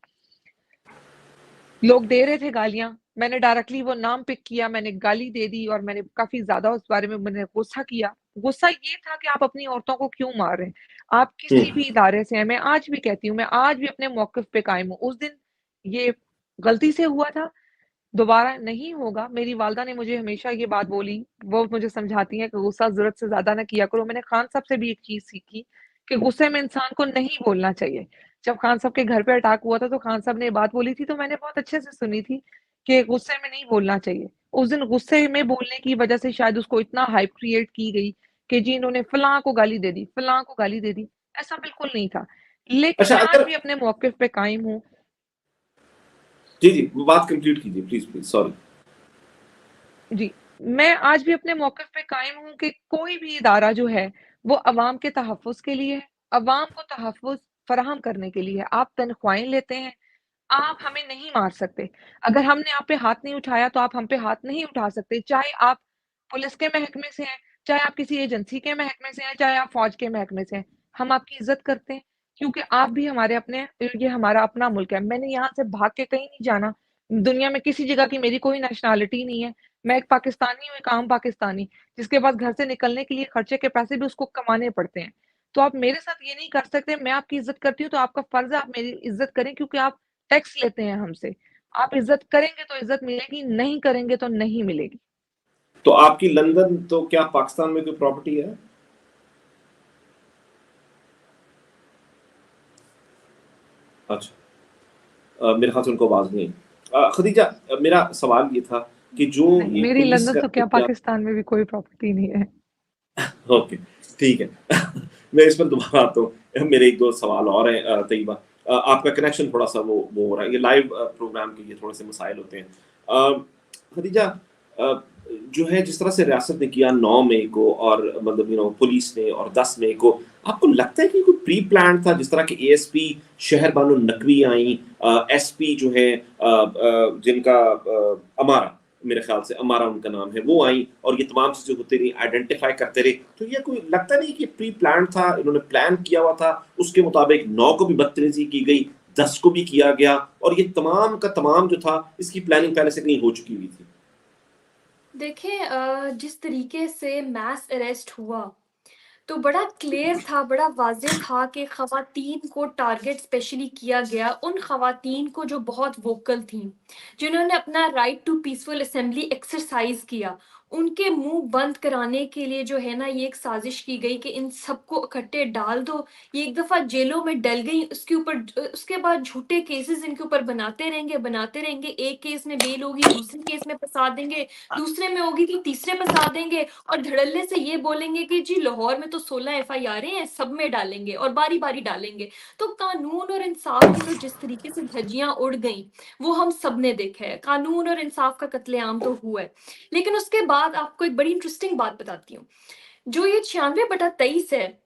लोग दे रहे थे गालियां, मैंने डायरेक्टली वो नाम पिक किया, मैंने गाली दे दी और मैंने काफी ज्यादा उस बारे में मैंने गुस्सा किया। गुस्सा ये था कि आप अपनी औरतों को क्यों मार रहे हैं। आप किसी भी इदारे से हैं, मैं आज भी कहती हूँ, मैं आज भी अपने मौकिफ पे कायम हूँ। उस दिन ये गलती से हुआ था, दोबारा नहीं होगा। मेरी वालदा ने मुझे हमेशा ये बात बोली, वो मुझे समझाती हैं कि गुस्सा जरूरत से ज्यादा ना किया करो। मैंने खान साहब से भी एक चीज सीखी कि गुस्से में इंसान को नहीं बोलना चाहिए। जब खान साहब के घर पे अटैक हुआ था तो खान साहब ने ये बात बोली थी, तो मैंने बहुत अच्छे से सुनी थी कि गुस्से में नहीं बोलना चाहिए। उस दिन गुस्से में बोलने की वजह से शायद उसको इतना हाइप क्रिएट की गई कि जी इन्होंने फलां को गाली दे दी, फलां को गाली दे दी। ऐसा बिल्कुल नहीं था। लेकिन अच्छा, मैं आज अगर भी अपने मौकिफ पे कायम हूँ। जी बात कंप्लीट कीजिए प्लीज। सॉरी जी, मैं आज भी अपने मौक़िफ़ पे कायम हूँ कि कोई भी इदारा जो है, वो अवाम के तहफ़्फ़ुज़ के लिए है, अवाम को तहफ़्फ़ुज़ फ़राहम करने के लिए है। आप तनख्वाहें लेते हैं, आप हमें नहीं मार सकते। अगर हमने आप पे हाथ नहीं उठाया, तो आप हम पे हाथ नहीं उठा सकते। चाहे आप पुलिस के महकमे से हैं, चाहे आप किसी एजेंसी के महकमे से हैं, चाहे आप फ़ौज के महकमे से हैं। हम आपकी इज़्ज़त करते हैं, क्योंकि आप भी हमारे अपने हैं, ये हमारा अपना मुल्क है। मैंने यहाँ से भाग के कहीं नहीं जाना। दुनिया में किसी जगह की मेरी कोई नेशनैलिटी नहीं है। मैं एक पाकिस्तानी हूँ, एक आम पाकिस्तानी, जिसके पास घर से निकलने के लिए खर्चे के पैसे भी उसको कमाने पड़ते हैं। तो आप मेरे साथ ये नहीं कर सकते। मैं आपकी इज़्ज़त करती हूँ, तो आपका फ़र्ज़ है आप मेरी इज़्ज़त करें, क्योंकि आप टैक्स लेते हैं हमसे। आप इज़्ज़त करेंगे तो इज़्ज़त मिलेगी, नहीं करेंगे तो नहीं मिलेगी। तो आपकी लंदन तो क्या पाकिस्तान में कोई प्रॉपर्टी है? अच्छा, मेरे ख्याल से उनको आवाज नहीं। खदीजा, मेरा सवाल ये था कि जो नहीं, ये मेरी पुलिस लंदन का तो क्या पाकिस्तान में भी कोई प्रॉपर्टी नहीं है। ओके, ठीक है। मैं इस पर दोबारा आता हूँ। मेरे एक दो सवाल और हैं तैयबा। आपका कनेक्शन थोड़ा सा वो हो रहा है। ये लाइव प्रोग्राम के ये थोड़े से मसाइल होते हैं। खदीजा, जो है जिस तरह से रियासत ने किया 9 मई को, और मतलब पुलिस ने, और 10 मई को, आपको लगता है कि कोई प्री प्लान था? जिस तरह के एएसपी शहर बानो नकवी आई, एसपी जो है जिनका अमारा, मेरे ख्याल से अमारा उनका नाम है, वो आई और ये तमाम चीजें होते रही, आइडेंटिफाई करते रहे। तो ये कोई लगता नहीं कि प्री प्लान था, इन्होंने प्लान किया हुआ था, उसके मुताबिक 9 को भी बदतमीजी की गई, 10 को भी किया गया, और ये तमाम का तमाम जो था इसकी प्लानिंग पहले से कहीं हो चुकी हुई थी? देखिए, जिस तरीके से मैस अरेस्ट हुआ तो बड़ा क्लियर था, बड़ा वाज़ेह था कि ख़वातीन को टारगेट स्पेशली किया गया, उन ख़वातीन को जो बहुत वोकल थीं, जिन्होंने अपना right to peaceful assembly exercise किया। उनके मुँह बंद कराने के लिए जो है ना, ये एक साज़िश की गई कि इन सबको इकट्ठे डाल दो। ये एक दफ़ा जेलों में डल गई, उसके बाद झूठे केसेस इनके ऊपर बनाते रहेंगे। एक केस में बेल होगी, दूसरे केस में फंसा देंगे, दूसरे में होगी तो तीसरे फंसा देंगे, और धड़ल्ले से ये बोलेंगे कि जी लाहौर में तो 16 एफआईआर हैं, सब में डालेंगे और बारी-बारी डालेंगे। तो कानून और इंसाफ की तो जिस तरीके से धज्जियां उड़ गईं, वो हम सब ने देखा है। कानून और इंसाफ का कत्लेआम तो हुआ है। लेकिन उसके बाद आपको एक बड़ी इंटरेस्टिंग बात बताती हूँ। जो ये 96/23 है,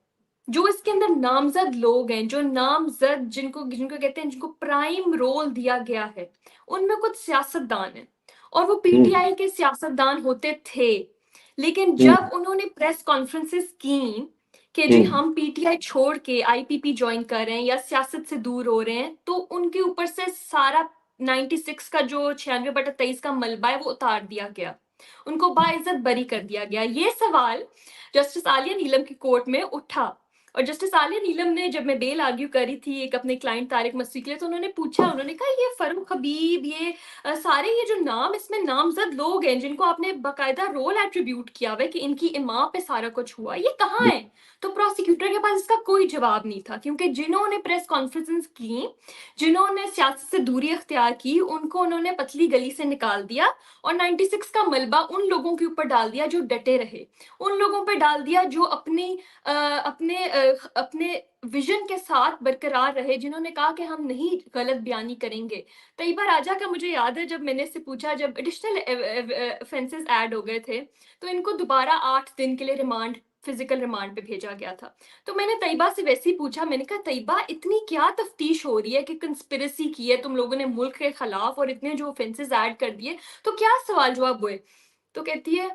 जो इसके अंदर नामजद लोग हैं, जो नामजद जिनको जिनको कहते हैं, जिनको प्राइम रोल दिया गया है, उनमें कुछ सियासतदान हैं, और वो पीटीआई के सियासतदान होते थे। लेकिन जब उन्होंने प्रेस कॉन्फ्रेंसेस की कि जी हम पीटीआई छोड़ के आईपीपी ज्वाइन कर रहे हैं या सियासत से दूर हो रहे हैं, तो उनके ऊपर से सारा 96 का जो 96/23 का मलबा है वो उतार दिया गया, उनको बाइज्जत बरी कर दिया गया। ये सवाल जस्टिस आलिया नीलम की कोर्ट में उठा और जस्टिस आलिया नीलम ने, जब मैं बेल आर्ग्यू कर रही थी एक अपने क्लाइंट तारिक मस्ती के लिए, तो उन्होंने पूछा, उन्होंने कहा ये फरूक हबीब, ये सारे ये जो नाम, इसमें नामजद लोग हैं जिनको आपने बाकायदा रोल एट्रीब्यूट किया हुआ है कि इनकी इमाम पे सारा कुछ हुआ, ये कहाँ है? तो प्रोसिक्यूटर के पास इसका कोई जवाब नहीं था, क्योंकि जिन्होंने प्रेस कॉन्फ्रेंस की, जिन्होंने सियासत से दूरी अख्तियार की, उनको उन्होंने पतली गली से निकाल दिया और 96 का मलबा उन लोगों के ऊपर डाल दिया जो डटे रहे, उन लोगों पे डाल दिया जो अपने विजन के साथ बरकरार रहे, जिन्होंने कहा कि हम नहीं गलत बयानी करेंगे। तैयबा राजा का मुझे याद है, जब मैंने इससे पूछा, जब एडिशनल ऑफेंसेस ऐड हो गए थे, तो इनको दोबारा 8 दिन के लिए रिमांड, फिजिकल रिमांड पे भेजा गया था। तो मैंने तैयबा से वैसे ही पूछा, मैंने कहा तैयबा इतनी क्या तफ्तीश हो रही है कि कंस्पिरेसी की है तुम लोगों ने मुल्क के खिलाफ और इतने जो ऑफेंसेस ऐड कर दिए, तो क्या सवाल जवाब हुए? तो कहती है,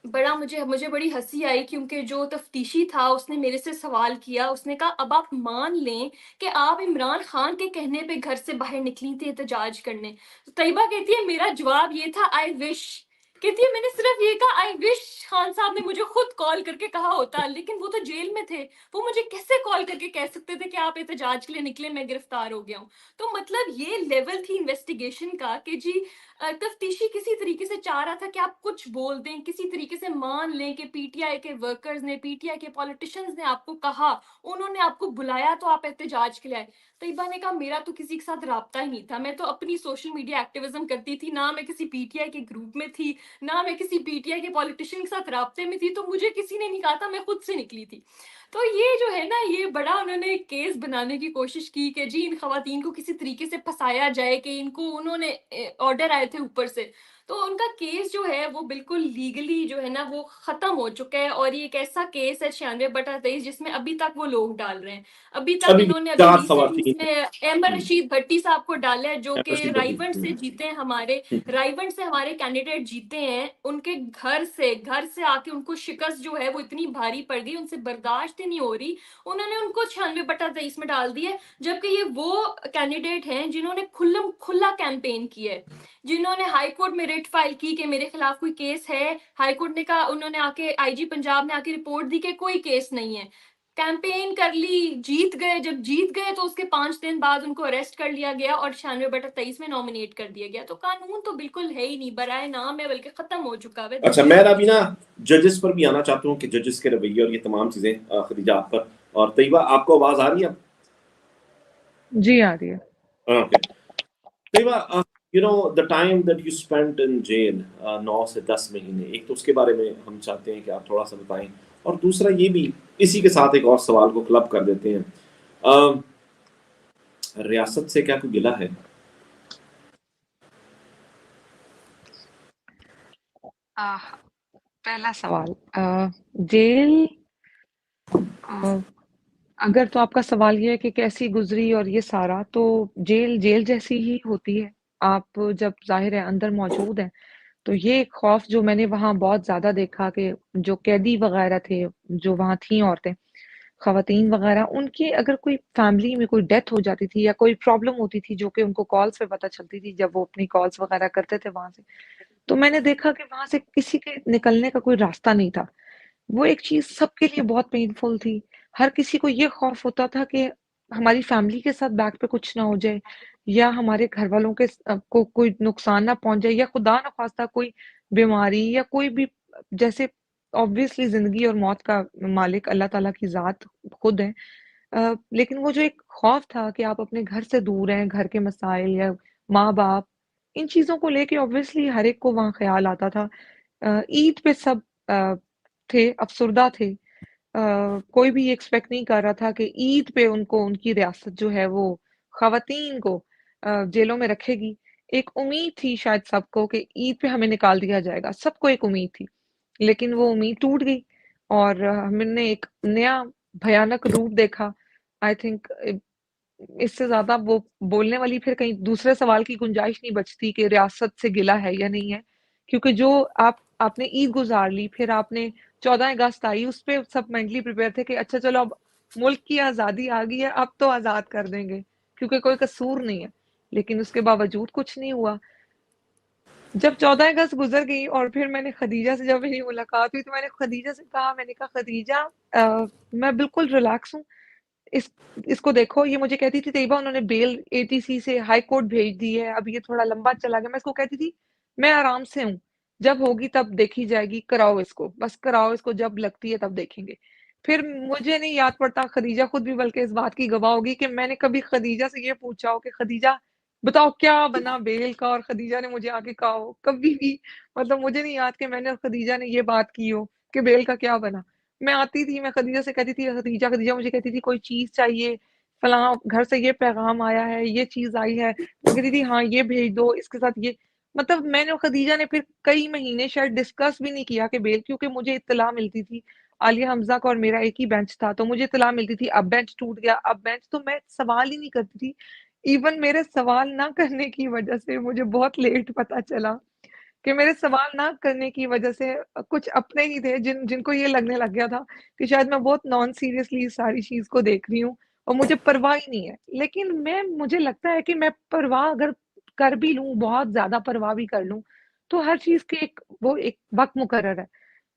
बड़ा मुझे बड़ी हंसी आई, क्योंकि जो तफ्तीशी था उसने मेरे से सवाल किया, उसने कहा अब आप मान लें कि आप इमरान खान के कहने पे घर से बाहर निकली थी एहतजाज करने। तो तैयबा कहती है मेरा जवाब ये था, आई विश। कहती है मैंने सिर्फ ये कहा, आई विश खान साहब ने मुझे खुद कॉल करके कहा होता, लेकिन वो तो जेल में थे, वो मुझे कैसे कॉल करके कह सकते थे कि आप एहतजाज के लिए निकले, मैं गिरफ्तार हो गया हूँ। तो मतलब ये लेवल थी इन्वेस्टिगेशन का कि जी तफ्तीशी किसी तरीके से चाह रहा था कि आप कुछ बोल दें, किसी तरीके से मान लें कि पीटीआई के वर्कर्स ने, पीटीआई के पॉलिटिशियंस ने आपको कहा, उन्होंने आपको बुलाया तो आप एहतजाज के लिए आए। तैयबा ने कहा मेरा तो किसी के साथ राब्ता ही नहीं था, मैं तो अपनी सोशल मीडिया एक्टिविज्म करती थी, ना मैं किसी पीटीआई के ग्रुप में थी, ना मैं किसी पीटीआई के पॉलिटिशियन के साथ राब्ते में थी, तो मुझे किसी ने नहीं कहा था, मैं खुद से निकली थी। तो ये जो है ना, ये बड़ा उन्होंने केस बनाने की कोशिश की कि जी इन खवातीन को किसी तरीके से फंसाया जाए, कि इनको उन्होंने ऑर्डर आए थे ऊपर से। तो उनका केस जो है वो बिल्कुल लीगली जो है ना वो खत्म हो चुका है, और ये एक ऐसा केस है 96/23 जिसमें अभी तक वो लोग डाल रहे हैं। अभी तक इन्होंने अभी रिसेंटली में अहमद रशीद भट्टी साहब को डाला है, जो कि रायवंड से जीते हैं, हमारे रायवंड से हमारे कैंडिडेट जीते हैं। उनके घर से आके उनको शिकस्त जो है वो इतनी भारी पड़ गई, उनसे बर्दाश्त ही नहीं हो रही, उन्होंने उनको 96/23 में डाल दिया। जबकि ये वो कैंडिडेट हैं जिन्होंने खुला कैंपेन किया है, जिन्होंने हाई कोर्ट में रिट फाइल की कि मेरे खिलाफ कोई केस है। हाई कोर्ट ने कहा, उन्होंने आके आईजी पंजाब ने आके रिपोर्ट दी कि कोई केस नहीं है। कैंपेन कर ली, जीत गए। जब जीत गए तो उसके 5 दिन बाद उनको अरेस्ट कर लिया गया और 96/23 में नॉमिनेट कर दिया गया। तो कानून तो बिल्कुल है ही नहीं, बराए नाम है, बल्कि खत्म हो चुका है। अच्छा, मैं अभी ना जजेस पर भी आना चाहता हूँ कि जजेस के रवैये और ये तमाम चीजें खदीजा आप पर। और तैयबा, आपको आवाज आ रही है? जी आ रही है। Taiba, you know the time that you spent in jail, 9 से 10 महीने, एक तो उसके बारे में हम चाहते हैं कि आप थोड़ा सा बताएं, और दूसरा ये भी, इसी के साथ एक और सवाल को क्लब कर देते हैं, रियासत से क्या कोई गिला है? पहला सवाल, जेल, अगर तो आपका सवाल ये है कि कैसी गुजरी और ये सारा, तो जेल जैसी ही होती है। आप जब जाहिर है अंदर मौजूद हैं, तो ये खौफ जो मैंने वहाँ बहुत ज़्यादा देखा कि जो कैदी वगैरह थे, जो वहाँ थी औरतें, खवातीन वगैरह, उनकी अगर कोई फैमिली में कोई डेथ हो जाती थी या कोई प्रॉब्लम होती थी, जो कि उनको कॉल्स पे पता चलती थी जब वो अपनी कॉल्स वगैरह करते थे वहाँ से, तो मैंने देखा कि वहाँ से किसी के निकलने का कोई रास्ता नहीं था। वो एक चीज़ सबके लिए बहुत पेनफुल थी। हर किसी को ये खौफ होता था कि हमारी फैमिली के साथ बैक पे कुछ ना हो जाए, या हमारे घर वालों के को कोई नुकसान ना पहुंच जाए, या खुदा न खास्ता कोई बीमारी या कोई भी, जैसे ऑब्वियसली जिंदगी और मौत का मालिक अल्लाह ताला की जात खुद है। लेकिन वो जो एक खौफ था कि आप अपने घर से दूर हैं, घर के मसाइल या माँ बाप, इन चीजों को लेके ऑब्वियसली हर एक को वहाँ ख्याल आता था। ईद पे सब थे, अफसुर्दा थे। कोई भी एक्सपेक्ट नहीं कर रहा था कि ईद पे उनको, उनकी रियासत जो है वो खवातीन को जेलों में रखेगी। एक उम्मीद थी शायद सबको कि ईद पे हमें निकाल दिया जाएगा, सबको एक उम्मीद थी, लेकिन वो उम्मीद टूट गई और हमने एक नया भयानक रूप देखा। आई थिंक इससे ज्यादा वो बोलने वाली फिर कहीं दूसरे सवाल की गुंजाइश नहीं बचती कि रियासत से गिला है या नहीं है, क्योंकि जो आपने ईद गुजार ली, फिर आपने 14 अगस्त आई, उस पे सब मेंटली प्रिपेयर थे कि अच्छा चलो अब मुल्क की आज़ादी आ गई है, अब तो आज़ाद कर देंगे क्योंकि कोई कसूर नहीं है, लेकिन उसके बावजूद कुछ नहीं हुआ। जब 14 अगस्त गुजर गई और फिर मैंने खदीजा से जब मेरी मुलाकात हुई तो मैंने खदीजा से कहा, मैंने कहा खदीजा मैं बिल्कुल रिलैक्स हूँ, इसको देखो। ये मुझे कहती थी तैयबा उन्होंने बेल एटीसी से हाई कोर्ट भेज दी है, अब ये थोड़ा लंबा चला गया। मैं इसको कहती थी मैं आराम से हूँ, जब होगी तब देखी जाएगी, कराओ इसको, बस कराओ इसको, जब लगती है तब देखेंगे। फिर मुझे नहीं याद पड़ता, खदीजा खुद भी बल्कि इस बात की गवाह होगी कि मैंने कभी खदीजा से ये पूछा हो कि खदीजा बताओ क्या बना बेल का, और खदीजा ने मुझे आके कहा हो कभी भी, मतलब मुझे नहीं याद कि मैंने और खदीजा ने ये बात की हो कि बेल का क्या बना। मैं आती थी, मैं खदीजा से कहती थी खदीजा, खदीजा मुझे कहती थी कोई चीज चाहिए, फलां घर से ये पैगाम आया है, ये चीज आई है, वो कहती थी हाँ ये भेज दो, इसके साथ ये। मतलब मैंने और खदीजा ने फिर कई महीने शायद डिस्कस भी नहीं किया कि बेल, क्योंकि मुझे इत्तला मिलती थी, आलिया हमजा का और मेरा एक ही बेंच था, तो मुझे इत्तला मिलती थी अब बेंच टूट गया, अब बेंच, तो मैं सवाल ही नहीं करती थी। इवन मेरे सवाल ना करने की वजह से मुझे बहुत लेट पता चला कि मेरे सवाल ना करने की वजह से कुछ अपने ही थे जिनको ये लगने लग गया था कि शायद मैं बहुत नॉन सीरियसली इस सारी चीज को देख रही हूँ और मुझे परवाह ही नहीं है। लेकिन मुझे लगता है कि मैं परवाह अगर कर भी लूं, बहुत ज्यादा परवाह भी कर लूं, तो हर चीज के एक वक्त मुकर्रर है।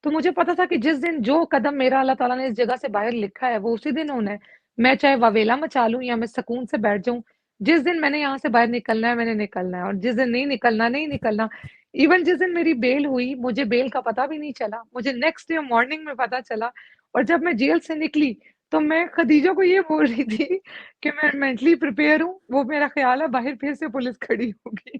तो मुझे पता था कि जिस दिन जो कदम मेरा अल्लाह ताला ने इस जगह से बाहर लिखा है वो उसी दिन होना है। मैं चाहे वावेला मचा लूं या मैं सुकून से बैठ जाऊं, जिस दिन मैंने यहाँ से बाहर निकलना है मैंने निकलना है, और जिस दिन नहीं निकलना नहीं निकलना। इवन जिस दिन मेरी बेल हुई, मुझे बेल का पता भी नहीं चला, मुझे नेक्स्ट डे मॉर्निंग में पता चला। और जब मैं जेल से निकली तो मैं खदीजा को ये बोल रही थी कि मैं मेंटली प्रिपेयर हूँ, वो मेरा ख्याल है बाहर फिर से पुलिस खड़ी होगी।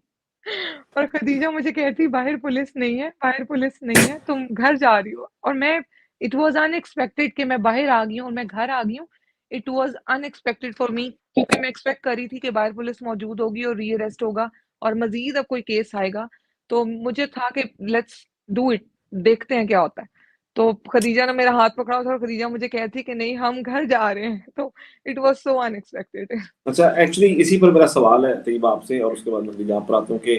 और खदीजा मुझे कहती बाहर पुलिस नहीं है, बाहर पुलिस नहीं है, तुम घर जा रही हो। और मैं, इट वाज अनएक्सपेक्टेड कि मैं बाहर आ गई हूँ और मैं घर आ गई हूँ। It was unexpected for me, क्योंकि मैं एक्सपेक्ट कर रही थी कि बाहर पुलिस मौजूद होगी और रीअरेस्ट होगा और मजीद अब कोई केस आएगा। तो मुझे था कि लेट्स डू इट, देखते हैं क्या होता है। तो खदीजा ने मेरा हाथ पकड़ा था और खदीजा मुझे कहती कि नहीं हम घर जा रहे हैं। तो इट वाज सो अनएक्सपेक्टेड। अच्छा, एक्चुअली इसी पर मेरा सवाल है तैयबा आपसे, और उसके बाद मैं खदीजा पर आता हूँ कि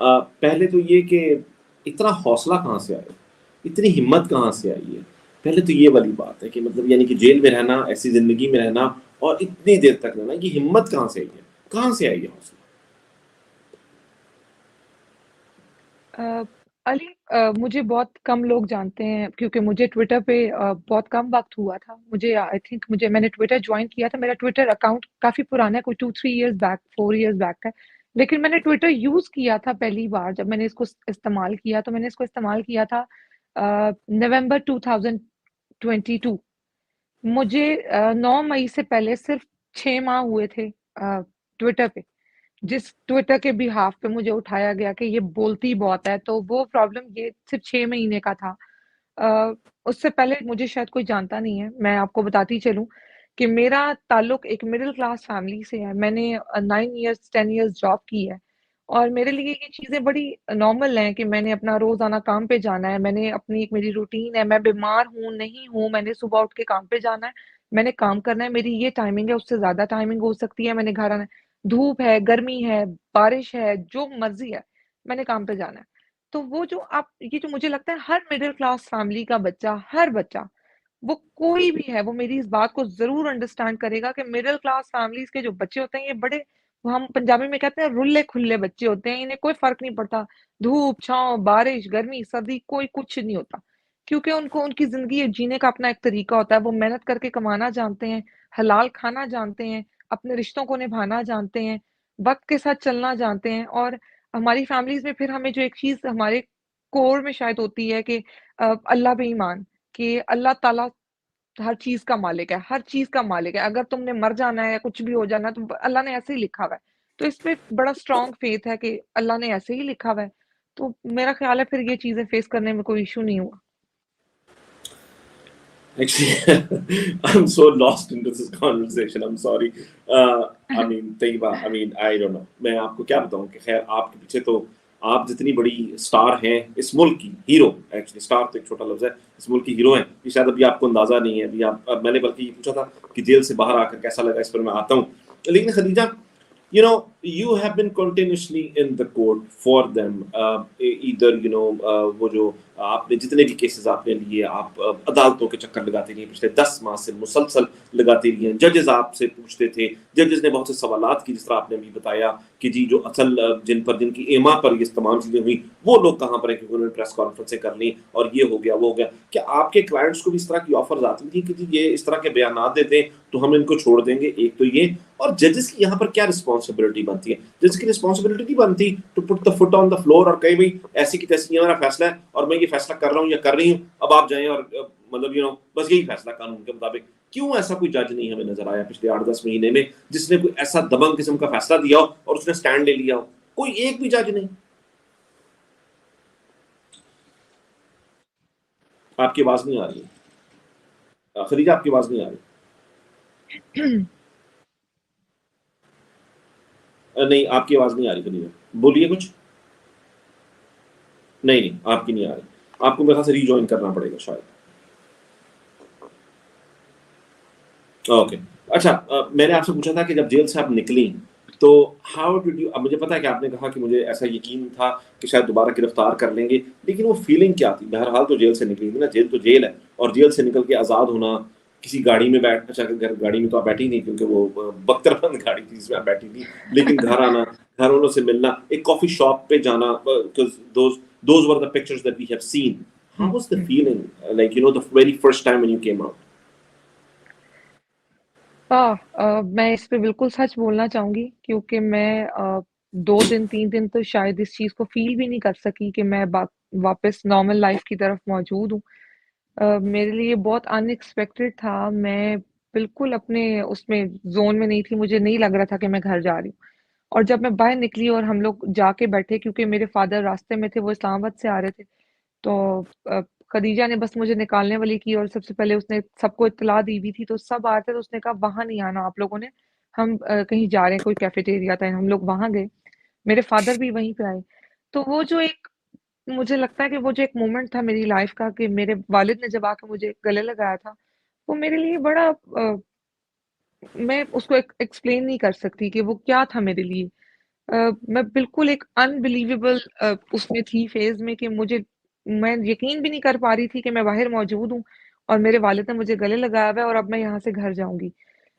पहले तो ये कि इतना हौसला कहाँ से आया, इतनी हिम्मत कहाँ से आई है? पहले तो ये वाली बात है कि मतलब यानी कि जेल में रहना, ऐसी जिंदगी में रहना और इतनी देर तक रहना, ये हिम्मत कहाँ से आई है, कहाँ से आई है हौसला? अली, मुझे बहुत कम लोग जानते हैं क्योंकि मुझे ट्विटर पे बहुत कम वक्त हुआ था। मुझे आई थिंक मैंने ट्विटर ज्वाइन किया था, मेरा ट्विटर अकाउंट काफी पुराना है, कोई 2-3 इयर्स बैक, 4 इयर्स बैक है। लेकिन मैंने ट्विटर यूज किया था पहली बार, जब मैंने इसको इस्तेमाल किया तो मैंने इसको इस्तेमाल किया था नवंबर 2022। मुझे 9 मई से पहले सिर्फ 6 माह हुए थे ट्विटर पे, जिस ट्विटर के बिहाफ पे मुझे उठाया गया कि ये बोलती बहुत है, तो वो प्रॉब्लम ये सिर्फ 6 महीने का था। उससे पहले मुझे शायद कोई जानता नहीं है। मैं आपको बताती चलूं कि मेरा ताल्लुक एक मिडिल क्लास फैमिली से है। मैंने 9 इयर्स 10 इयर्स जॉब की है और मेरे लिए ये चीज़ें बड़ी नॉर्मल हैं कि मैंने अपना रोज़ाना काम पे जाना है, मैंने अपनी एक मेरी रूटीन है, मैं बीमार हूँ, नहीं हूँ, मैंने सुबह उठ के काम पे जाना है, मैंने काम करना है, मेरी ये टाइमिंग है, उससे ज़्यादा टाइमिंग हो सकती है, मैंने घर आना है, धूप है, गर्मी है, बारिश है, जो मर्ज़ी है, मैंने काम पे जाना है। तो वो जो आप ये जो मुझे लगता है हर मिडिल क्लास फैमिली का बच्चा, हर बच्चा, वो कोई भी है, वो मेरी इस बात को ज़रूर अंडरस्टैंड करेगा कि मिडिल क्लास फैमिलीज़ के जो बच्चे होते हैं, ये बड़े, हम पंजाबी में कहते हैं रुल्ले-खुल्ले बच्चे होते हैं, इन्हें कोई फ़र्क नहीं पड़ता, धूप, छाँव, बारिश, गर्मी, सर्दी, कोई कुछ नहीं होता। क्योंकि उनको उनकी ज़िंदगी जीने का अपना एक तरीका होता है, वो मेहनत करके कमाना जानते हैं, हलाल खाना जानते हैं, अपने रिश्तों को निभाना जानते हैं, वक़्त के साथ चलना जानते हैं। और हमारी फैमिलीज़ में फिर हमें जो एक चीज़ हमारे कोर में शायद होती है कि अल्लाह पे ईमान, कि अल्लाह ताला हर चीज़ का मालिक है, हर चीज़ का मालिक है। अगर तुमने मर जाना है या कुछ भी हो जाना है, तो अल्लाह ने ऐसे ही लिखा हुआ है। तो इसमें बड़ा स्ट्रॉन्ग फेथ है कि अल्लाह ने ऐसे ही लिखा हुआ है। तो मेरा ख़्याल है फिर ये चीज़ें फेस करने में कोई इश्यू नहीं हुआ। Actually, I'm so lost into this conversation. I'm sorry. I mean, Taiba, I mean, I don't know. मैं आपको क्या बताऊं कि खैर आपके पीछे तो आप जितनी बड़ी स्टार हैं इस मुल्क की, हीरो, एक्चुअली स्टार तो एक छोटा लफ्ज़ है, इस मुल्क की हीरो हैं, ये शायद अभी आपको अंदाज़ा नहीं है। अभी आप, मैंने बल्कि ये पूछा था कि जेल से बाहर आकर कैसा लगा, इस पर मैं आता हूँ। लेकिन Khadija, you know, you have been continuously in the court for them, either वो जो आपने जितने भी केसेस आपने लिए, आप अदालतों के चक्कर लगाते रहिए, पिछले 10 माह से मुसलसल लगाते रहिए, जजेस आपसे पूछते थे, जजेस ने बहुत से सवालात की, जिस तरह आपने अभी बताया कि जी जो असल जिनकी एमा पर ये तमाम चीजें हुई वो लोग कहाँ पर हैं, क्योंकि उन्होंने प्रेस कॉन्फ्रेंसें कर ली और ये हो गया वो हो गया। क्या आपके क्लाइंट्स को भी इस तरह की ऑफर्स आती थी कि जी ये इस तरह के बयान देते हैं तो हम इनको छोड़ देंगे? एक तो ये, और जजेस की यहाँ पर क्या रिस्पॉन्सिबिलिटी बनती है? जजेस की रिस्पॉन्सिबिलिटी बनती to put the foot on the floor और कहीं भाई ऐसी की तैसी मेरा फैसला है और मैं ये फैसला कर रहा हूँ या कर रही हूँ, अब आप जाएं और मतलब बस यही फैसला कानून के मुताबिक। क्यों ऐसा कोई जज नहीं हमें नजर आया पिछले 8-10 महीने में जिसने कोई ऐसा दबंग किस्म का फैसला दिया हो और उसने स्टैंड ले लिया हो? कोई एक भी जज नहीं। आपकी आवाज नहीं आ रही खदीजा, आपकी आवाज नहीं आ रही। नहीं, आपकी आवाज नहीं आ रही खदीजा, बोलिए कुछ। नहीं, आपकी नहीं आ रही, आपको मेरे ख्याल से रीजॉइन करना पड़ेगा शायद। ओके, अच्छा, मैंने आपसे पूछा था कि जब जेल से आप निकली तो हाउ डिड यू, अब मुझे पता है कि आपने कहा कि मुझे ऐसा यकीन था कि शायद दोबारा गिरफ्तार कर लेंगे, लेकिन वो फीलिंग क्या थी? बहरहाल तो जेल से निकली थी ना, जेल तो जेल है, और जेल से निकल के आज़ाद होना, किसी गाड़ी में बैठ, अच्छा गाड़ी में तो आप बैठी नहीं क्योंकि वो बख्तरबंद गाड़ी थी जिसमें आप बैठी थी, लेकिन घर आना, घर वालों से मिलना, एक कॉफी शॉप पे जाना, those were the pictures that we have seen. How was the feeling, like the very first time when you came out? मैं इस पे बिल्कुल सच बोलना चाहूंगी, क्योंकि मैं 2 दिन 3 दिन तो शायद इस चीज को फील भी नहीं कर सकी कि मैं वापस नॉर्मल लाइफ की तरफ मौजूद हूँ। मेरे लिए बहुत अनएक्सपेक्टेड था। मैं बिल्कुल अपने उसमें जोन में नहीं थी, मुझे नहीं लग रहा था कि मैं घर जा रही हूँ। और जब मैं बाहर निकली और हम लोग जाके बैठे, क्योंकि मेरे फादर रास्ते में थे, वो इस्लामाबाद से आ रहे थे, तो खदीजा ने बस मुझे निकालने वाली की और सबसे पहले उसने सबको इत्तला दी हुई थी, तो सब आए थे, तो उसने कहा वहां नहीं आना आप लोगों ने, हम कहीं जा रहे हैं, कोई कैफेटेरिया था, हम लोग वहां गए, मेरे फादर भी वहीं पे आए। तो वो जो एक, मुझे लगता है कि वो जो एक मोमेंट था मेरी लाइफ का, कि मेरे वालिद ने जब आके मुझे गले लगाया था, वो मेरे लिए बड़ा मैं उसको एक्सप्लेन नहीं कर सकती कि वो क्या था मेरे लिए। मैं बिल्कुल एक अनबिलीवेबल उसमें थी फेज में, कि मैं यकीन भी नहीं कर पा रही थी कि मैं बाहर मौजूद हूँ और मेरे वालिद ने मुझे गले लगाया हुआ है और अब मैं यहाँ से घर जाऊंगी।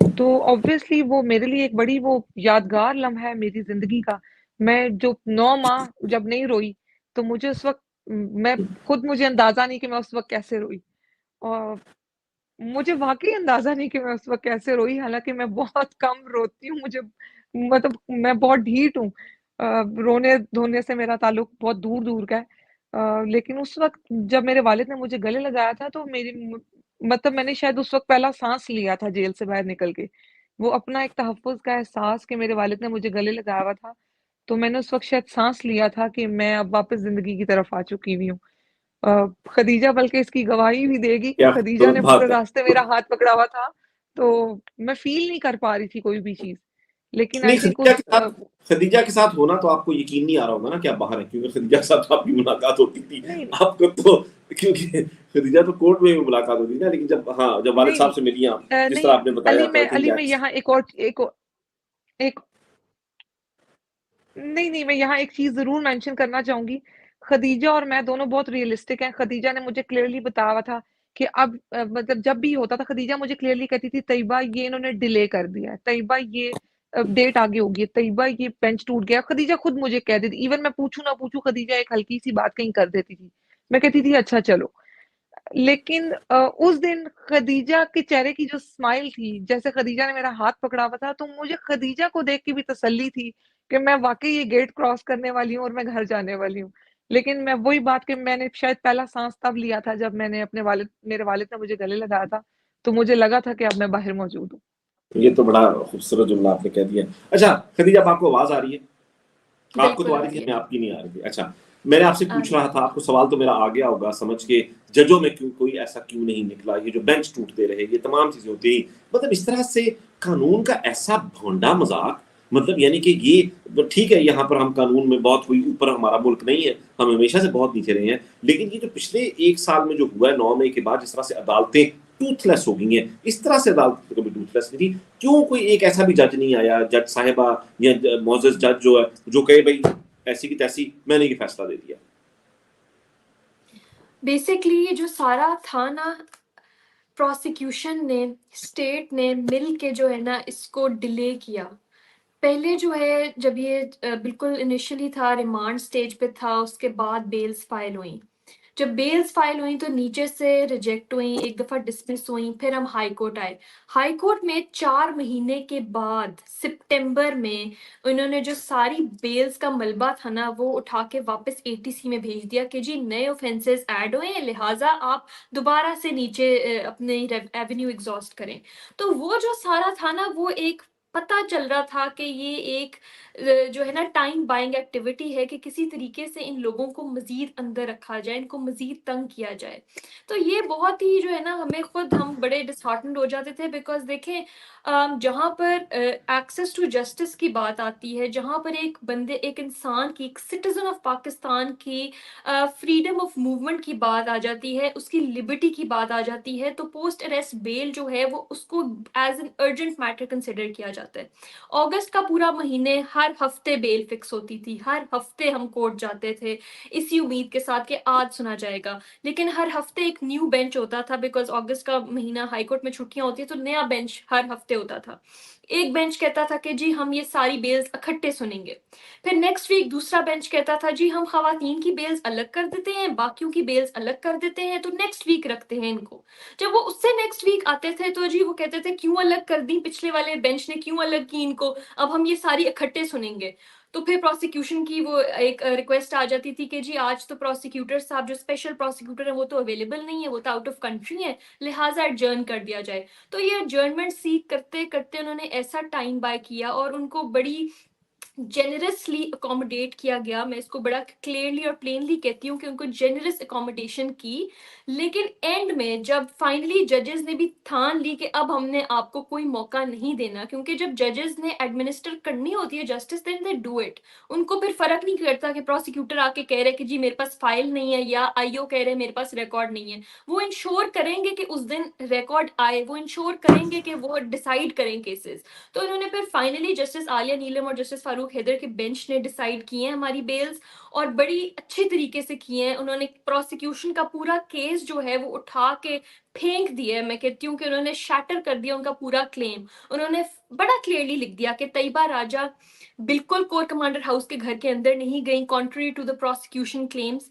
तो ऑब्वियसली वो मेरे लिए एक बड़ी वो यादगार लम्हा है मेरी जिंदगी का। मैं जो 9 माह जब नहीं रोई, तो मुझे उस वक्त, मैं खुद मुझे अंदाजा नहीं कि मैं उस वक्त कैसे रोई, और मुझे वाकई अंदाजा नहीं कि मैं उस वक्त कैसे रोई। हालांकि मैं बहुत कम रोती हूँ, मुझे मतलब मैं बहुत ढीठ हूँ, रोने धोने से मेरा ताल्लुक बहुत दूर दूर का है। लेकिन उस वक्त जब मेरे वालिद ने मुझे गले लगाया था, तो मतलब मैंने शायद उस वक्त पहला सांस लिया था जेल से बाहर निकल के। वो अपना एक तहफ़्फ़ुज़ का एहसास कि मेरे वालिद ने मुझे गले लगाया हुआ था, तो मैंने उस वक्त शायद सांस लिया था कि मैं अब वापस जिंदगी की तरफ आ चुकी हुई हूँ। खदीजा बल्कि इसकी गवाही भी देगी कि खदीजा ने पूरे रास्ते मेरा हाथ पकड़ा हुआ था, तो मैं फील नहीं कर पा रही थी कोई भी चीज। लेकिन नहीं, खदीजा के साथ होना तो आपको यकीन नहीं आ रहा होगा ना कि आप बाहर हैं, क्योंकि खदीजा के साथ आपकी मुलाकात होती थी आपको, तो क्योंकि खदीजा तो कोर्ट में भी मुलाकात होती थी ना, लेकिन जब वालिद साहब से मिली आप, जिस तरह आपने बताया अली मैं यहाँ नहीं, मैं यहाँ एक चीज जरूर मेंशन करना चाहूंगी। खदीजा और मैं दोनों बहुत रियलिस्टिक हैं। खदीजा ने मुझे क्लियरली बताया था कि अब मतलब जब भी होता था, खदीजा मुझे क्लियरली कहती थी, तैयबा ये इन्होंने डिले कर दिया है, तैयबा ये डेट आगे होगी, तैयबा ये बेंच टूट गया। खदीजा खुद मुझे कह देती, इवन मैं पूछूं ना पूछूं, खदीजा एक हल्की सी बात कहीं कर देती थी, मैं कहती थी अच्छा चलो। लेकिन उस दिन खदीजा के चेहरे की जो स्माइल थी, जैसे खदीजा ने मेरा हाथ पकड़ा हुआ था, तो मुझे खदीजा को देख के भी तसल्ली थी कि मैं वाकई ये गेट क्रॉस करने वाली हूँ और मैं घर जाने वाली हूँ। लेकिन मैं वही बात कि मैंने शायद पहला सांस तब लिया था जब मैंने मेरे वालिद ने मुझे गले लगाया था, तो मुझे लगा था कि अब मैं बाहर मौजूद हूँ। ये तो बड़ा खूबसूरत जुमला आपने कह दिया। अच्छा खदीजा, आपको आवाज आ रही है? आपको तो आ रही थी, मैं आपकी नहीं आ रही थी। अच्छा, मैंने आपसे पूछ रहा था, आपको सवाल तो मेरा आ गया होगा समझ के, जजों में कोई ऐसा क्यों नहीं निकला, ये जो बेंच टूटते रहे, ये तमाम चीजें होती, मतलब इस तरह से कानून का ऐसा भोंडा मजाक, मतलब यानी कि ये ठीक है, यहाँ पर हम कानून में बहुत कोई ऊपर हमारा मुल्क नहीं है, हम हमेशा से बहुत नीचे रहे हैं, लेकिन ये जो पिछले 1 साल में जो हुआ है 9 मई के बाद, जिस तरह से अदालतें टूथलेस हो गई हैं। इस तरह से अदालत कभी टूथलेस नहीं थी। क्यों कोई एक ऐसा भी जज नहीं आया, जज साहिबा या मोअज़्ज़ज़ जज जो है, जो कहे भाई ऐसी की तैसी मैंने ये फैसला दे दिया? बेसिकली ये जो सारा था ना, प्रोसिक्यूशन ने, स्टेट ने मिल के जो है ना इसको डिले किया। पहले जो है जब ये बिल्कुल इनिशियली था, रिमांड स्टेज पे था, उसके बाद बेल्स फाइल हुई। जब बेल्स फाइल हुई तो नीचे से रिजेक्ट हुई, एक दफ़ा डिसमिस हुई, फिर हम हाई कोर्ट आए। हाई कोर्ट में 4 महीने के बाद सितंबर में उन्होंने जो सारी बेल्स का मलबा था ना वो उठा के वापस एटीसी में भेज दिया कि जी नए ऑफेंसेस ऐड हुए हैं, लिहाजा आप दोबारा से नीचे अपने एवेन्यू एग्जॉस्ट करें। तो वो जो सारा था ना वो एक पता चल रहा था कि ये एक जो है ना टाइम बाइंग एक्टिविटी है कि किसी तरीके से इन लोगों को मजीद अंदर रखा जाए, इनको मजीद तंग किया जाए। तो ये बहुत ही जो है ना हम बड़े डिसहार्टन्ड हो जाते थे, बिकॉज देखें जहाँ पर एक्सेस टू जस्टिस की बात आती है, जहाँ पर एक इंसान की, एक सिटीजन ऑफ पाकिस्तान की फ्रीडम ऑफ मूवमेंट की बात आ जाती है, उसकी लिबर्टी की बात आ जाती है, तो पोस्ट अरेस्ट बेल जो है वो उसको as an urgent matter consider किया जाता है। अगस्त का पूरा महीने हर हफ्ते बेल फिक्स होती थी, हर हफ्ते हम कोर्ट जाते थे इसी उम्मीद के साथ कि आज सुना जाएगा, लेकिन हर हफ्ते एक न्यू बेंच होता था, बिकॉज अगस्त का महीना हाई कोर्ट में छुट्टियां होती है तो नया बेंच हर हफ्ते होता था। एक बेंच कहता था कि जी हम ये सारी बेल्स इकट्ठे सुनेंगे, फिर नेक्स्ट वीक दूसरा बेंच कहता था जी हम खवातीन की बेल्स अलग कर देते हैं, बाकियों की बेल्स अलग कर देते हैं, तो नेक्स्ट वीक रखते हैं इनको। जब वो उससे नेक्स्ट वीक आते थे तो जी वो कहते थे क्यों अलग कर दी, पिछले वाले बेंच ने क्यों अलग की इनको, अब हम ये सारी इकट्ठे सुनेंगे। तो फिर प्रोसिक्यूशन की वो एक रिक्वेस्ट आ जाती थी कि जी आज तो प्रोसिक्यूटर साहब, जो स्पेशल प्रोसिक्यूटर है वो तो अवेलेबल नहीं है, वो तो आउट ऑफ कंट्री है, लिहाजा एडजर्न कर दिया जाए। तो ये एडजर्नमेंट सीख करते करते उन्होंने ऐसा टाइम बाय किया और उनको बड़ी जेनरसली अकोमोडेट किया गया। मैं इसको बड़ा क्लियरली और प्लेनली कहती हूँ कि उनको जेनरस अकोमोडेशन की। लेकिन एंड में जब फाइनली जजेस ने भी ठान ली कि अब हमने आपको कोई मौका नहीं देना, क्योंकि जब जजेस ने एडमिनिस्टर करनी होती है justice, then they do it. उनको फिर फर्क नहीं करता कि प्रोसिक्यूटर आके कह रहे कि जी मेरे पास फाइल नहीं है, या आईओ कह रहे मेरे पास रिकॉर्ड नहीं है। वो इंश्योर करेंगे कि उस दिन रिकॉर्ड आए, वो इंश्योर करेंगे कि वो डिसाइड करें केसेस। तो उन्होंने फिर फाइनली जस्टिस आलिया नीलम और जस्टिस फारूक हैदर के बेंच ने डिसाइड किए हैं हमारी बेल्स, और बड़ी अच्छे तरीके से किए हैं। उन्होंने प्रोसिक्यूशन का पूरा केस जो है वो उठा के फेंक दिया है। मैं कहती हूँ कि उन्होंने शैटर कर दिया उनका पूरा क्लेम। उन्होंने बड़ा क्लियरली लिख दिया कि तैयबा राजा बिल्कुल कोर कमांडर हाउस के घर के अंदर नहीं गई, contrary to the prosecution claims.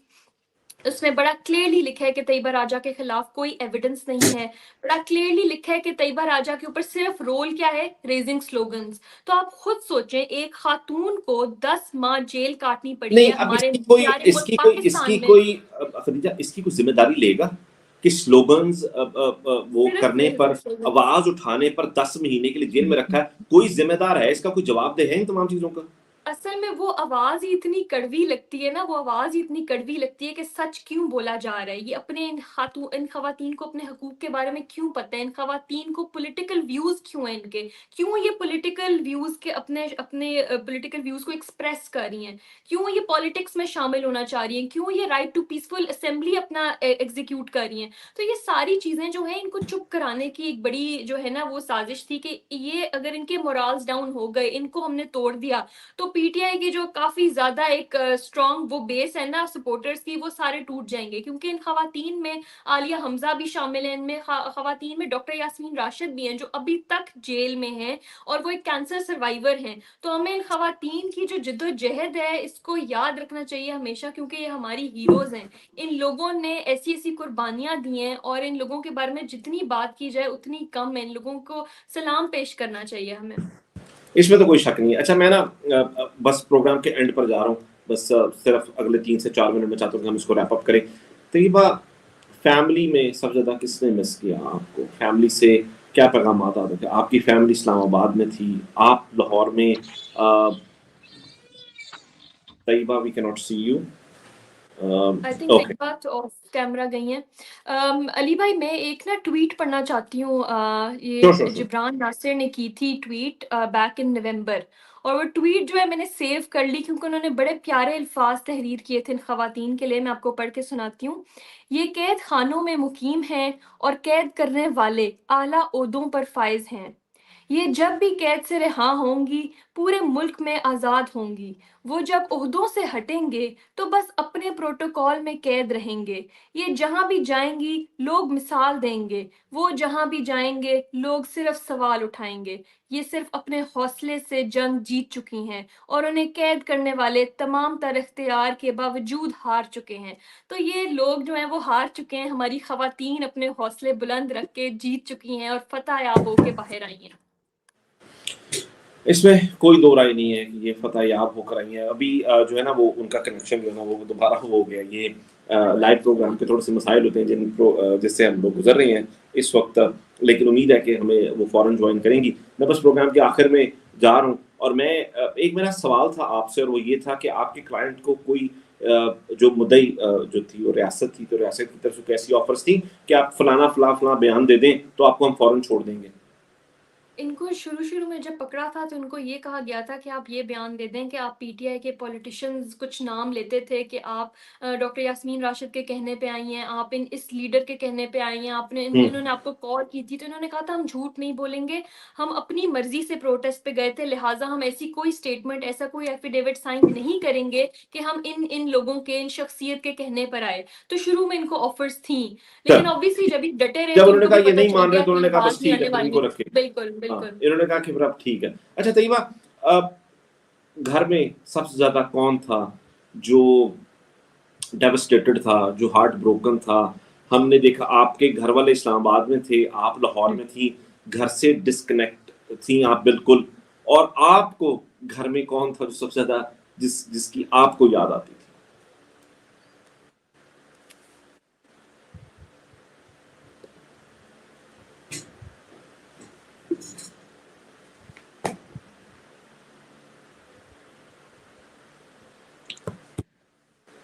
उसमें बड़ा क्लियरली लिखा है कि तैयबा राजा के खिलाफ कोई एविडेंस नहीं है। बड़ा क्लियरली लिखा है कि तैयबा राजा के ऊपर सिर्फ रोल क्या है, रेजिंग स्लोगन्स। तो आप खुद सोचें, एक खातून को 10 माह जेल काटनी पड़ी नहीं, है अब हमारे इसकी कोई खदीजा इसकी कोई जिम्मेदारी लेगा कि स्लोगन्स वो करने पर, आवाज उठाने पर 10 महीने के लिए जेल में रखा है? कोई जिम्मेदार है इसका, कोई जवाबदेह है इन तमाम चीजों का? असल में वो आवाज ही इतनी कड़वी लगती है ना, वो आवाज ही इतनी कड़वी लगती है कि सच क्यों बोला जा रहा है। ये अपने इन खवातीन को अपने हकूक के बारे में क्यों पता है, इन खवातीन को पॉलिटिकल व्यूज क्यों है इनके, क्यों ये पॉलिटिकल व्यूज के अपने पॉलिटिकल व्यूज को एक्सप्रेस कर रही हैं, क्यों ये पॉलिटिक्स में शामिल होना चाह रही हैं, क्यों ये राइट टू पीसफुल असेंबली अपना एग्जीक्यूट कर रही हैं। तो ये सारी चीजें जो है इनको चुप कराने की एक बड़ी जो है ना वो साजिश थी कि ये अगर इनके मोरल्स डाउन हो गए, इनको हमने तोड़ दिया, तो पीटीआई की जो काफी ज्यादा एक स्ट्रॉन्ग वो बेस है ना सपोर्टर्स की, वो सारे टूट जाएंगे। क्योंकि इन खवातीन में आलिया हमजा भी शामिल है, इनमें खवातीन में डॉक्टर यास्मीन राशिद भी हैं जो अभी तक जेल में हैं और वो एक कैंसर सर्वाइवर हैं। तो हमें इन खवातीन की जो जिद्दोजहद है इसको याद रखना चाहिए हमेशा, क्योंकि ये हमारी हीरोज हैं। इन लोगों ने ऐसी ऐसी कुर्बानियां दी हैं और इन लोगों के बारे में जितनी बात की जाए उतनी कम है। इन लोगों को सलाम पेश करना चाहिए हमें, इसमें तो कोई शक नहीं है। अच्छा, मैं ना बस प्रोग्राम के एंड पर जा रहा हूँ, बस सिर्फ अगले 3 से 4 मिनट में चाहता हूँ कि हम इसको रैप अप करें। तैयबा, फैमिली में सबसे ज़्यादा किसने मिस किया आपको? फैमिली से क्या पैगाम आता थे? आपकी फैमिली इस्लामाबाद में थी, आप लाहौर में। Tayyaba, we can not see you. I think okay, एक बात ऑफ कैमरा गई है। अली भाई, मैं एक ना ट्वीट पढ़ना चाहती हूँ। श्योर श्योर ये श्योर। जिब्रान नासिर ने की थी ट्वीट बैक इन नवंबर। और वो ट्वीट जो है मैंने सेव कर ली क्योंकि उन्होंने बड़े प्यारे अल्फाज तहरीर किए थे इन खवातीन के लिए। मैं आपको पढ़ के सुनाती हूँ। ये कैद खानों में मुकीम हैं और कैद करने वाले आला ओहदों पर फाइज हैं। ये जब भी कैद से रिहा होंगी पूरे मुल्क में आज़ाद होंगी। वो जब ओहदों से हटेंगे तो बस अपने प्रोटोकॉल में कैद रहेंगे। ये जहां भी जाएंगी लोग मिसाल देंगे। वो जहां भी जाएंगे लोग सिर्फ सवाल उठाएंगे। ये सिर्फ अपने हौसले से जंग जीत चुकी हैं और उन्हें कैद करने वाले तमाम तर इख्तियार के बावजूद हार चुके हैं। तो ये लोग जो हैं वो हार चुके हैं। हमारी खवातीन अपने हौसले बुलंद रख के जीत चुकी हैं और फतह याब होके बाहर आई हैं। इसमें कोई दो राय नहीं है कि ये फतह याब होकर आई है। अभी जो है ना वो उनका कनेक्शन जो है ना वो दोबारा हो गया। ये लाइव प्रोग्राम के थोड़े से मसाइल होते हैं जिससे हम लोग गुजर रहे हैं इस वक्त, लेकिन उम्मीद है कि हमें वो फ़ौरन ज्वाइन करेंगी। मैं बस प्रोग्राम के आखिर में जा रहा हूँ और मैं एक मेरा सवाल था आपसे और वो ये था कि आपके क्लाइंट को कोई जो मुद्दई जो थी वो रियासत थी, तो रियासत की तरफ से कैसी ऑफर्स थी कि आप फलाना फला बयान दे दें तो आपको हम फ़ौरन छोड़ देंगे? इनको शुरू-शुरू में जब पकड़ा था तो इनको ये कहा गया था कि आप ये बयान दे दें कि आप पीटीआई के पॉलिटिशियंस कुछ नाम लेते थे कि आप डॉक्टर यास्मीन राशिद के कहने पे आई हैं, आप इस लीडर के कहने पे आई हैं, इन्होंने आपको कॉल की थी। तो इन्होंने कहा था हम झूठ नहीं बोलेंगे, हम अपनी मर्ज़ी से प्रोटेस्ट पे गए थे, लिहाज़ा हम ऐसी कोई स्टेटमेंट, ऐसा कोई एफिडेविट साइन नहीं करेंगे कि हम इन लोगों के, इन शख्सियत के कहने पर आए। तो शुरू में इनको ऑफर्स थी, लेकिन ऑब्वियसली जब ये डटे रहे जब तो उन्होंने इनको कहा भी ये पता नहीं चल मान रहे गया तो कि उन्होंने ये कहा बात बस नहीं ठीक है, आने फिर इनको वाली। रखे। बिल्कुल, हाँ, बिल्कुल। इन्होंने कहा कि फिर अब ठीक है। अच्छा तैयबा, घर में सबसे ज्यादा कौन था जो डेवस्टेटेड था, जो हार्ट ब्रोकन था? हमने देखा आपके घर वाले इस्लामाबाद में थे, आप लाहौर में थी, घर से डिस्कनेक्ट थी आप बिल्कुल। और आपको घर में कौन था जो सबसे ज्यादा जिसकी आपको याद आती थी?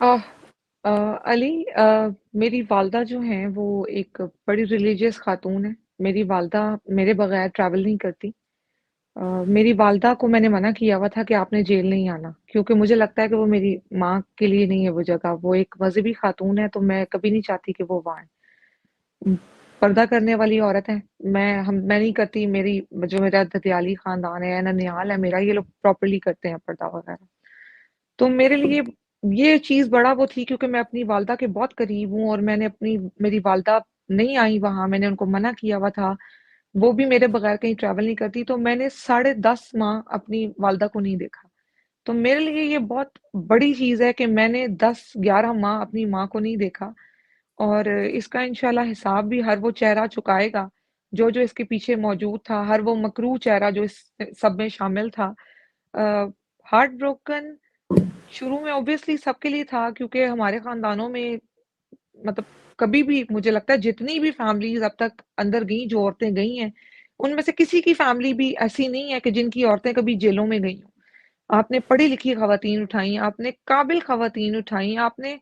आह, अली, मेरी वालदा जो हैं वो एक बड़ी रिलीजियस खातून है। मेरी वालदा मेरे बगैर ट्रैवल नहीं करती। मेरी वालदा को मैंने मना किया हुआ था कि आपने जेल नहीं आना, क्योंकि मुझे लगता है कि वो मेरी माँ के लिए नहीं है वो जगह। वो एक मजहबी खातून है तो मैं कभी नहीं चाहती कि वो वहाँ है। पर्दा करने वाली औरत है। मैं नहीं करती। जो मेरा ददियाली खानदान है, ननिहाल है मेरा, ये लोग प्रॉपरली करते हैं पर्दा वगैरह। तो मेरे लिए ये चीज़ बड़ा वो थी क्योंकि मैं अपनी वालदा के बहुत करीब हूँ और मेरी वालदा नहीं आई वहाँ, मैंने उनको मना किया हुआ था। वो भी मेरे बगैर कहीं ट्रैवल नहीं करती, तो मैंने 10.5 माह अपनी वालदा को नहीं देखा। तो मेरे लिए ये बहुत बड़ी चीज़ है कि मैंने 10-11 माह अपनी माँ को नहीं देखा और इसका इंशाल्लाह हिसाब भी हर वो चेहरा चुकाएगा, जो इसके पीछे मौजूद था, हर वो मकरूह चेहरा जो इस सब में शामिल था। हार्ट ब्रोकन शुरू में ऑब्वियसली सबके लिए था क्योंकि हमारे खानदानों में मतलब कभी भी मुझे लगता है जितनी भी फैमिलीज़ अब तक अंदर गई, जो औरतें गई हैं, उनमें से किसी की फैमिली भी ऐसी नहीं है कि जिनकी औरतें कभी जेलों में गई हों। आपने पढ़ी-लिखी ख़वातीन उठाई, आपने काबिल ख़वातीन उठाई, आपने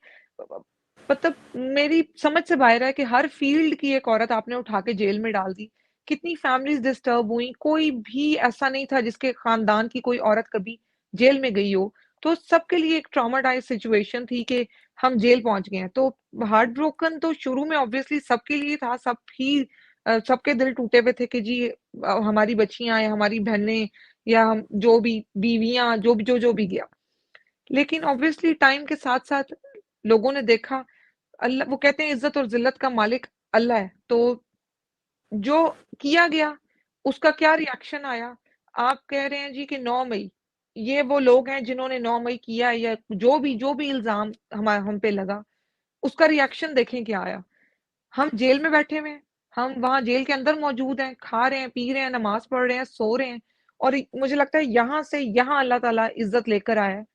मतलब मेरी समझ से बाहर है कि हर फ़ील्ड की एक औरत आपने उठा के जेल में डाल दी। कितनी फैमिलीज़ डिस्टर्ब हुईं, कोई भी ऐसा नहीं था जिसके ख़ानदान की कोई औरत कभी जेल में गई हो। तो सबके लिए एक ट्रॉमाटाइज़ सिचुएशन थी कि हम जेल पहुँच गए हैं। तो हार्ट ब्रोकन तो शुरू में ऑब्वियसली सबके लिए था, सबके दिल टूटे हुए थे कि जी हमारी बच्चियाँ या हमारी बहनें या हम जो भी बीवियाँ जो भी गया। लेकिन ऑब्वियसली टाइम के साथ-साथ लोगों ने देखा अल्लाह वो कहते हैं इज़्ज़त और ज़िल्लत का मालिक अल्लाह है। तो जो किया गया, उसका क्या रिएक्शन आया? आप कह रहे हैं जी कि 9 मई, ये वो लोग हैं जिन्होंने 9 मई किया या जो भी इल्ज़ाम हम पे लगा, उसका रिएक्शन देखें क्या आया। हम जेल में बैठे हुए हैं, हम वहाँ जेल के अंदर मौजूद हैं, खा रहे हैं, पी रहे हैं, नमाज़ पढ़ रहे हैं, सो रहे हैं और मुझे लगता है यहाँ से यहाँ अल्लाह ताला इज़्ज़त लेकर आया है।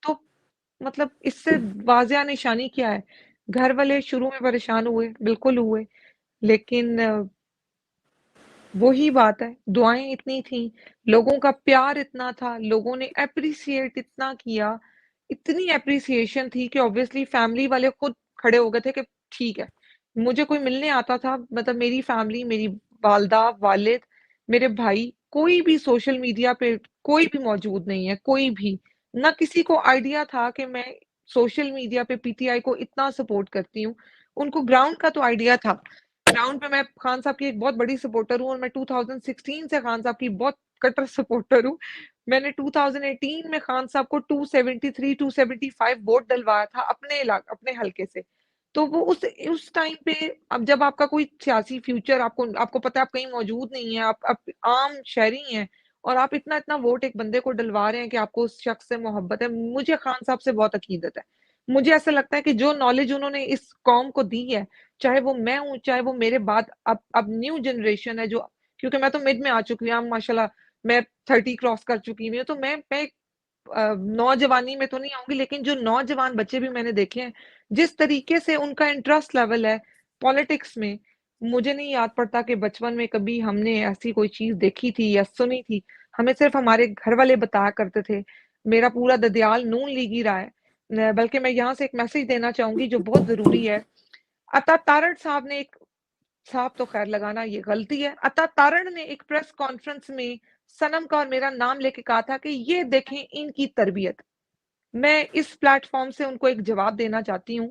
तो मतलब इससे वाज़िया निशानी क्या है? घर वाले शुरू में परेशान हुए, बिल्कुल हुए, लेकिन वही बात है, दुआएँ इतनी थीं, लोगों का प्यार इतना था, लोगों ने एप्रिशिएट इतना किया, इतनी एप्रिसिएशन थी कि ऑब्वियसली फैमिली वाले खुद खड़े हो गए थे कि ठीक है, मुझे कोई मिलने आता था, मतलब मेरी फैमिली, मेरी वालदा, वालिद, मेरे भाई, कोई भी सोशल मीडिया पे कोई भी मौजूद नहीं है, कोई भी। ना किसी को आइडिया था कि मैं सोशल मीडिया पे पीटीआई को इतना सपोर्ट करती हूँ। उनको ग्राउंड का तो आइडिया था। ग्राउंड पे मैं खान साहब की एक बहुत बड़ी सपोर्टर हूँ और मैं 2016 से खान साहब की बहुत कट्टर सपोर्टर हूँ। मैंने 2018 में खान साहब को 273, 275 वोट डलवाया था अपने हलके से। तो वो उस टाइम पे, अब जब आपका कोई सियासी फ्यूचर आपको पता है आप कहीं मौजूद नहीं है, आप आम शहरी हैं और आप इतना वोट एक बंदे को डलवा रहे हैं कि आपको उस शख्स से मोहब्बत है। मुझे खान साहब से बहुत अकीदत है। मुझे ऐसा लगता है कि जो नॉलेज उन्होंने इस कौम को दी है, चाहे वो मैं हूँ, चाहे वो मेरे बाद अब न्यू जनरेशन है जो, क्योंकि मैं तो मिड में आ चुकी हूँ, माशाल्लाह मैं 30 क्रॉस कर चुकी हूँ, तो मैं नौजवानी में तो नहीं आऊंगी, लेकिन जो नौजवान बच्चे भी मैंने देखे हैं, जिस तरीके से उनका इंटरेस्ट लेवल है पॉलिटिक्स में, मुझे नहीं याद पड़ता कि बचपन में कभी हमने ऐसी कोई चीज देखी थी या सुनी थी। हमें सिर्फ हमारे घर वाले बताया करते थे। मेरा पूरा ददियाल नून लीगी रहा है। बल्कि मैं यहाँ से एक मैसेज देना चाहूंगी जो बहुत जरूरी है। अता तारड़ साहब ने एक, साहब तो खैर लगाना ये गलती है, अता तारड़ ने एक प्रेस कॉन्फ्रेंस में सनम का और मेरा नाम लेके कहा था कि ये देखें इनकी तरबियत। मैं इस प्लेटफॉर्म से उनको एक जवाब देना चाहती हूँ।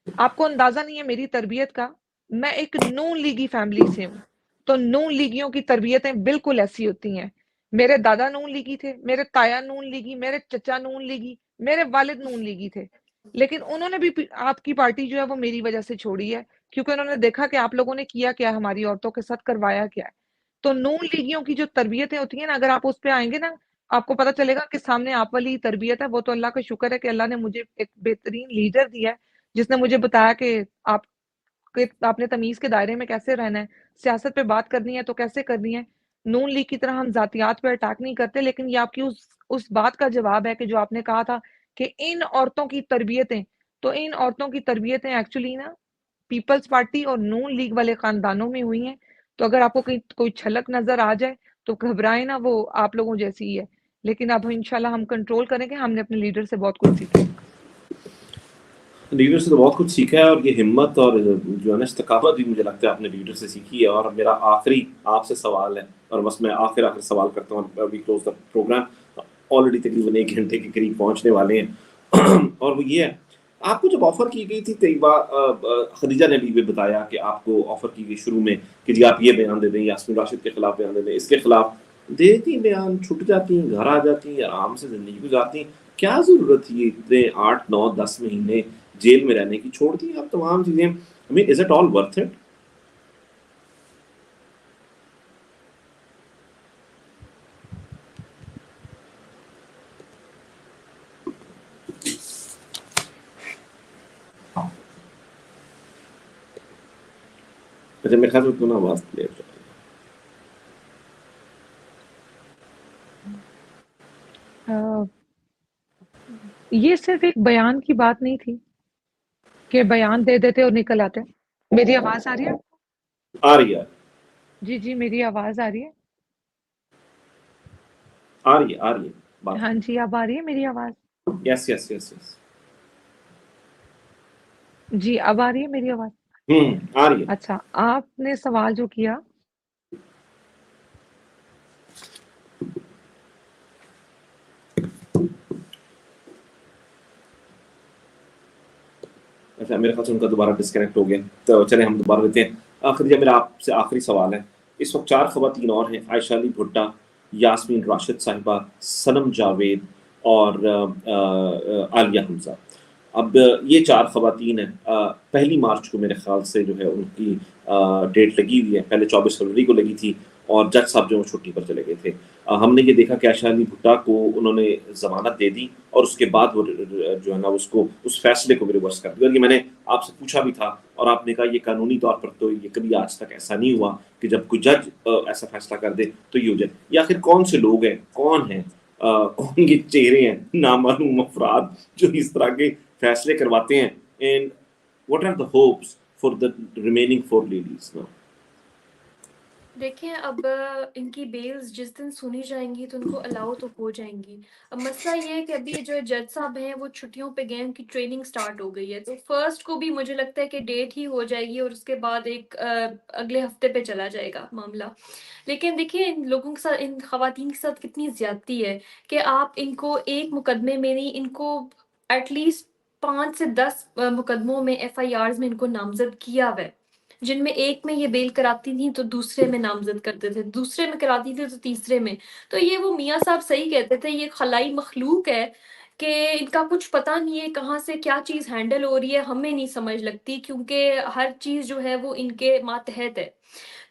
आपको अंदाजा नहीं है मेरी तरबियत का। मैं एक नून लीगी फैमिली से हूँ, तो नून लीगियों की तरबियतें बिल्कुल ऐसी होती हैं। मेरे दादा नून लीगी थे, मेरे ताया नून लीगी, मेरे चचा नून लीगी, मेरे वालिद नून लीगी थे, लेकिन उन्होंने भी आपकी पार्टी जो है वो मेरी वजह से छोड़ी है, क्योंकि उन्होंने देखा कि आप लोगों ने किया क्या, हमारी औरतों के साथ करवाया क्या है। तो नून लीगियों की जो तरबियतें होती है ना, अगर आप उस पे आएंगे ना, आपको पता चलेगा कि सामने आप वाली तरबियत है। वो तो अल्लाह का शुक्र है कि अल्लाह ने मुझे एक बेहतरीन लीडर दिया है, जिसने मुझे बताया कि आपने तमीज के दायरे में कैसे रहना है, सियासत पे बात करनी है तो कैसे करनी है। नून लीग की तरह हम जातियात पे अटैक नहीं करते, लेकिन ये आपकी उस बात का जवाब है कि जो आपने कहा था कि इन औरतों की तरबियतें, तो इन औरतों की तरबियतें एक्चुअली ना पीपल्स पार्टी और नून लीग वाले खानदानों में हुई हैं। तो अगर आपको कहीं कोई छलक नजर आ जाए तो घबराए ना, वो आप लोगों जैसी ही है। लेकिन अब इंशाल्लाह हम कंट्रोल करेंगे। हमने अपने लीडर से बहुत कुछ सीखा। लीडर से तो बहुत कुछ सीखा है, और ये हिम्मत और जो है ना इस्तकामत भी मुझे लगता है आपने लीडर से सीखी है। और मेरा आखिरी आपसे सवाल है, और बस मैं आखिर सवाल करता हूँ, we close the programme, already तकरीबन 1 घंटे के करीब पहुंचने वाले हैं। और वो ये है, आपको जब ऑफर की गई थी तैयबा, खदीजा ने भी बताया कि आपको ऑफर की गई शुरू में कि जी आप ये बयान दे दें, यास्मीन राशिद के खिलाफ बयान दे दें, इसके खिलाफ देती बयान, छुट जाती हैं, घर आ जाती हैं, आराम से जिंदगी गुजारती हैं। क्या जरूरत थी इतने 8, 9, 10 महीने जेल में रहने की? छोड़ दी आप तमाम चीजें। I mean, is it all worth it? अच्छा, मेरे ख्याल से तुम आवाज क्लियर। ये सिर्फ एक बयान की बात नहीं थी कि बयान दे देते और निकल आते। मेरी आवाज आ रही है? आ रही है। जी जी, मेरी आवाज आ रही है? आ रही है बात। हाँ जी, अब आ रही है मेरी आवाज? Yes yes yes yes. जी, अब आ रही है मेरी आवाज? आ रही है। अच्छा, आपने सवाल जो किया, अच्छा, मेरे ख्याल से उनका दोबारा डिस्कनेक्ट हो गया, तो चले हम दोबारा लेते हैं। खदीजा, मेरा आपसे आखिरी सवाल है। इस वक्त 4 खवातीन और हैं, आयशा अली भुट्टा, यास्मीन राशिद साहिबा, सनम जावेद और आलिया हमजा। अब ये 4 खवातीन हैं। 1 मार्च को मेरे ख्याल से जो है उनकी डेट लगी हुई है। पहले 24 फरवरी को लगी थी और जज साहब जो छुट्टी पर चले गए थे। हमने ये देखा कि आयशा अली भुट्टा को उन्होंने जमानत दे दी और उसके बाद वो जो है ना उसको उस फैसले को भी रिवर्स कर दिया। मैंने आपसे पूछा भी था और आपने कहा ये कानूनी तौर पर तो ये कभी आज तक ऐसा नहीं हुआ कि जब कोई जज ऐसा फैसला कर दे तो ये हो जाए। ये आखिर कौन से लोग हैं, कौन हैं, कौन के चेहरे हैं, नामालूम अफराद जो इस तरह के फैसले करवाते हैं? And what are the hopes for the remaining 4 ladies now? देखिए अब इनकी बेल्स जिस दिन सुनी जाएँगी तो उनको अलाउ तो हो जाएँगी। अब मसला ये है कि अभी ये जो जज साहब हैं वो छुट्टियों पे गए हैं, उनकी ट्रेनिंग स्टार्ट हो गई है। तो फर्स्ट को भी मुझे लगता है कि डेट ही हो जाएगी और उसके बाद एक अगले हफ्ते पे चला जाएगा मामला। लेकिन देखिए इन लोगों के साथ, इन ख़वातीन के साथ कितनी ज़्यादती है कि आप इनको एक मुकदमे में नहीं, इनको एटलीस्ट 5 से 10 मुकदमों में एफआईआर्स में इनको नामज़द किया हुआ है। जिनमें एक में ये बेल कराती थी तो दूसरे में नामज़द करते थे, दूसरे में कराती थी तो तीसरे में। तो ये वो मियाँ साहब सही कहते थे, ये खलाई मखलूक है कि इनका कुछ पता नहीं है कहाँ से क्या चीज़ हैंडल हो रही है, हमें नहीं समझ लगती क्योंकि हर चीज़ जो है वो इनके मातहत है।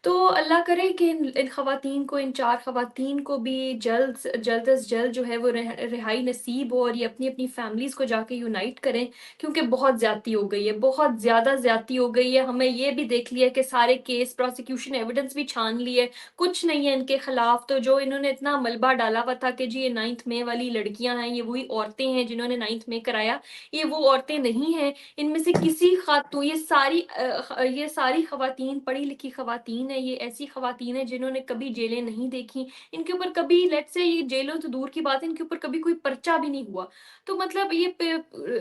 तो अल्लाह करे कि इन ख़वातीन को, इन 4 ख़वातीन को भी जल्द अज़ जल्द जो है वो रिहाई नसीब हो और ये अपनी-अपनी फ़ैमिलीज़ को जाके यूनाइट करें, क्योंकि बहुत ज़्यादती हो गई है, बहुत ज़्यादा ज़्यादती हो गई है। हमें ये भी देख लिया कि सारे केस, प्रोसिक्यूशन एविडेंस भी छान लिए, कुछ नहीं है इनके खिलाफ। तो जो इन्होंने इतना मलबा डाला हुआ था कि जी ये 9th में वाली लड़कियाँ हैं, ये वही औरतें हैं जिन्होंने 9th में कराया, ये वो औरतें नहीं हैं। इनमें से किसी खातून, ये सारी ख़वातीन पढ़ी लिखी ख़वातीन हैं, ये ऐसी ख़वातीन हैं जिन्होंने कभी जेलें नहीं देखी। इनके ऊपर कभी, लेट्स से ये जेलों तो दूर की बात है, इनके ऊपर कभी कोई पर्चा भी नहीं हुआ। तो मतलब ये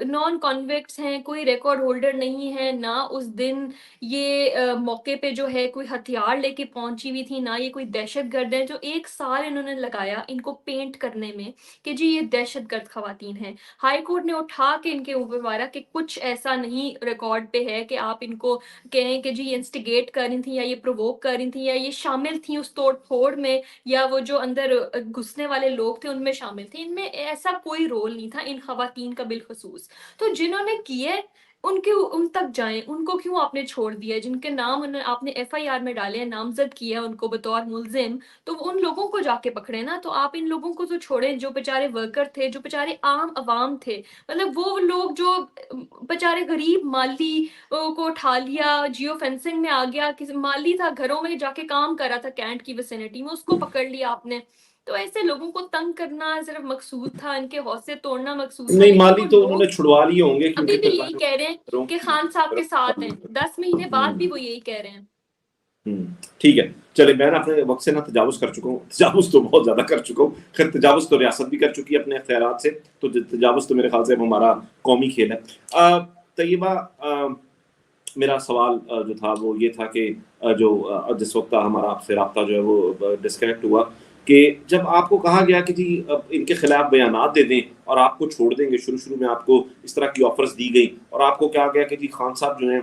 नॉन कॉन्विक्ट्स हैं, कोई रिकॉर्ड होल्डर नहीं है, ना उस दिन ये मौके पे जो है कोई हथियार लेके पहुंची हुई थी, ना ये कोई दहशतगर्द है। जो 1 साल इन्होंने लगाया इनको पेंट करने में कि जी ये दहशतगर्द ख़वातीन हैं। हाई कोर्ट ने उठा के इनके ऊपर मारा कि कुछ ऐसा नहीं रिकॉर्ड पे है कि आप इनको कहें कि जी ये इंस्टिगेट कर रही थी या ये प्रोवोक कर रही थी या ये शामिल थी उस तोड़-फोड़ में, या वो जो अंदर घुसने वाले लोग थे उनमें शामिल थे। इनमें ऐसा कोई रोल नहीं था इन ख़वातीन का बिलख़ुसूस। तो जिन्होंने किए उनके उन तक जाएँ, उनको क्यों आपने छोड़ दिया है? जिनके नाम आपने एफआईआर में डाले हैं, नामज़द किया है उनको बतौर मुल्ज़िम, तो उन लोगों को जाके पकड़े ना। तो आप इन लोगों को तो छोड़ें जो बेचारे वर्कर थे, जो बेचारे आम अवाम थे। मतलब वो लोग जो बेचारे गरीब माली को उठा लिया, जियो फेंसिंग में आ गया, किसी माली था घरों में जाके काम कर रहा था कैंट की विसिनिटी में, उसको पकड़ लिया आपने। तो ऐसे लोगों को तंग करना सिर्फ मकसूद था, इनके हौसले तोड़ना मकसूद था। नहीं, लेकिन माली वो तो उन्होंने लोग छुड़वा लिए होंगे क्योंकि अभी भी फिर यही कह रहे हैं कि खान साहब के साथ हैं। 10 महीने बाद भी वो यही कह रहे हैं। ठीक है, चले मैं ना अपने वक्त से ना तजावुज़ कर चुका हूँ, तजावुज़ तो बहुत ज़्यादा कर चुका हूँ। खैर तजावुज़ तो रियासत भी कर चुकी है अपने इख्तियारात से, तो तजावुज़ तो मेरे ख्याल से अब हमारा कौमी खेल है। तैयबा, मेरा सवाल जो था वो ये था कि जिस वक्त हमारा आपसे राब्ता जो है वो डिस्कनेक्ट हुआ कि जब आपको कहा गया कि जी अब इनके खिलाफ बयानात दे दें और आपको छोड़ देंगे, शुरू में आपको इस तरह की ऑफर्स दी गई और आपको कहा गया कि जी खान साहब जो हैं,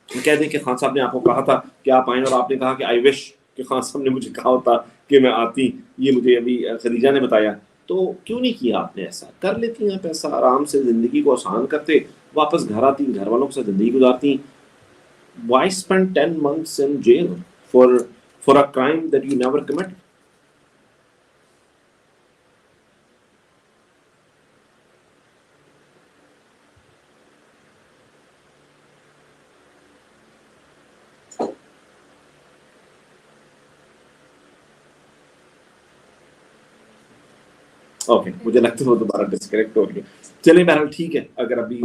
कह दें कि खान साहब ने आपको कहा था कि आप आएँ और आपने कहा कि आई विश कि खान साहब ने मुझे कहा होता कि मैं आती, ये मुझे अभी खदीजा ने बताया। तो क्यों नहीं किया आपने ऐसा? कर लेती हैं पैसा, आराम से ज़िंदगी को आसान करते, वापस घर आती, घर वालों के साथ ज़िंदगी गुजारती। Why spend 10 months in jail for a crime that you never committed? Okay, मुझे लगता है वो दोबारा डिस्कनेक्ट हो रही है। चलिए बहरहाल ठीक है, अगर अभी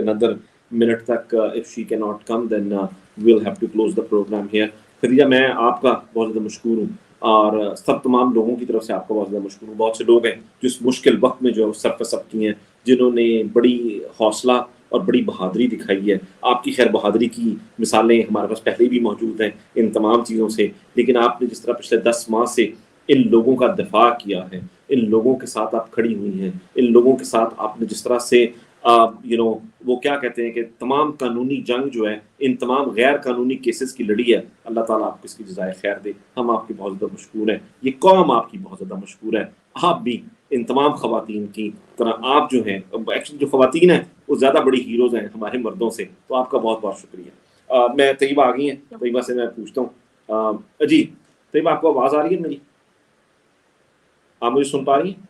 another minute तक if she cannot come then we'll have to close the program here। Khadija, मैं आपका बहुत ज़्यादा मशकूर हूँ और सब तमाम लोगों की तरफ से आपका बहुत ज़्यादा मशकूर हूँ। बहुत से लोग हैं जो इस मुश्किल वक्त में जो है सर पे सब किए हैं, जिन्होंने बड़ी हौसला और बड़ी बहादुरी दिखाई है। आपकी खैर बहादुरी की मिसालें हमारे पास पहले भी मौजूद हैं इन तमाम चीज़ों से, लेकिन आपने जिस तरह पिछले 10 माह से इन लोगों का दिफा किया है, इन लोगों के साथ आप खड़ी हुई हैं, इन लोगों के साथ आपने जिस तरह से वो क्या कहते हैं कि तमाम कानूनी जंग जो है इन तमाम गैर कानूनी केसेस की लड़ी है, अल्लाह ताला आपको इसकी जज़ाए खैर दे। हम आपकी बहुत ज़्यादा मशकूर हैं, ये कौम आपकी बहुत ज़्यादा मशकूर है। आप भी इन तमाम ख़वातीन की तरह आप जो हैं, एक्चुअली जो ख़वातीन हैं वो ज़्यादा बड़ी हीरोज़ हैं हमारे मर्दों से, तो आपका बहुत बहुत शुक्रिया। मैं तैयबा आ गई हैं, तैयबा से मैं पूछता हूँ, जी तैयबा आपको आवाज़ आ रही है मेरी? आप मुझे सुन पा रही हैं?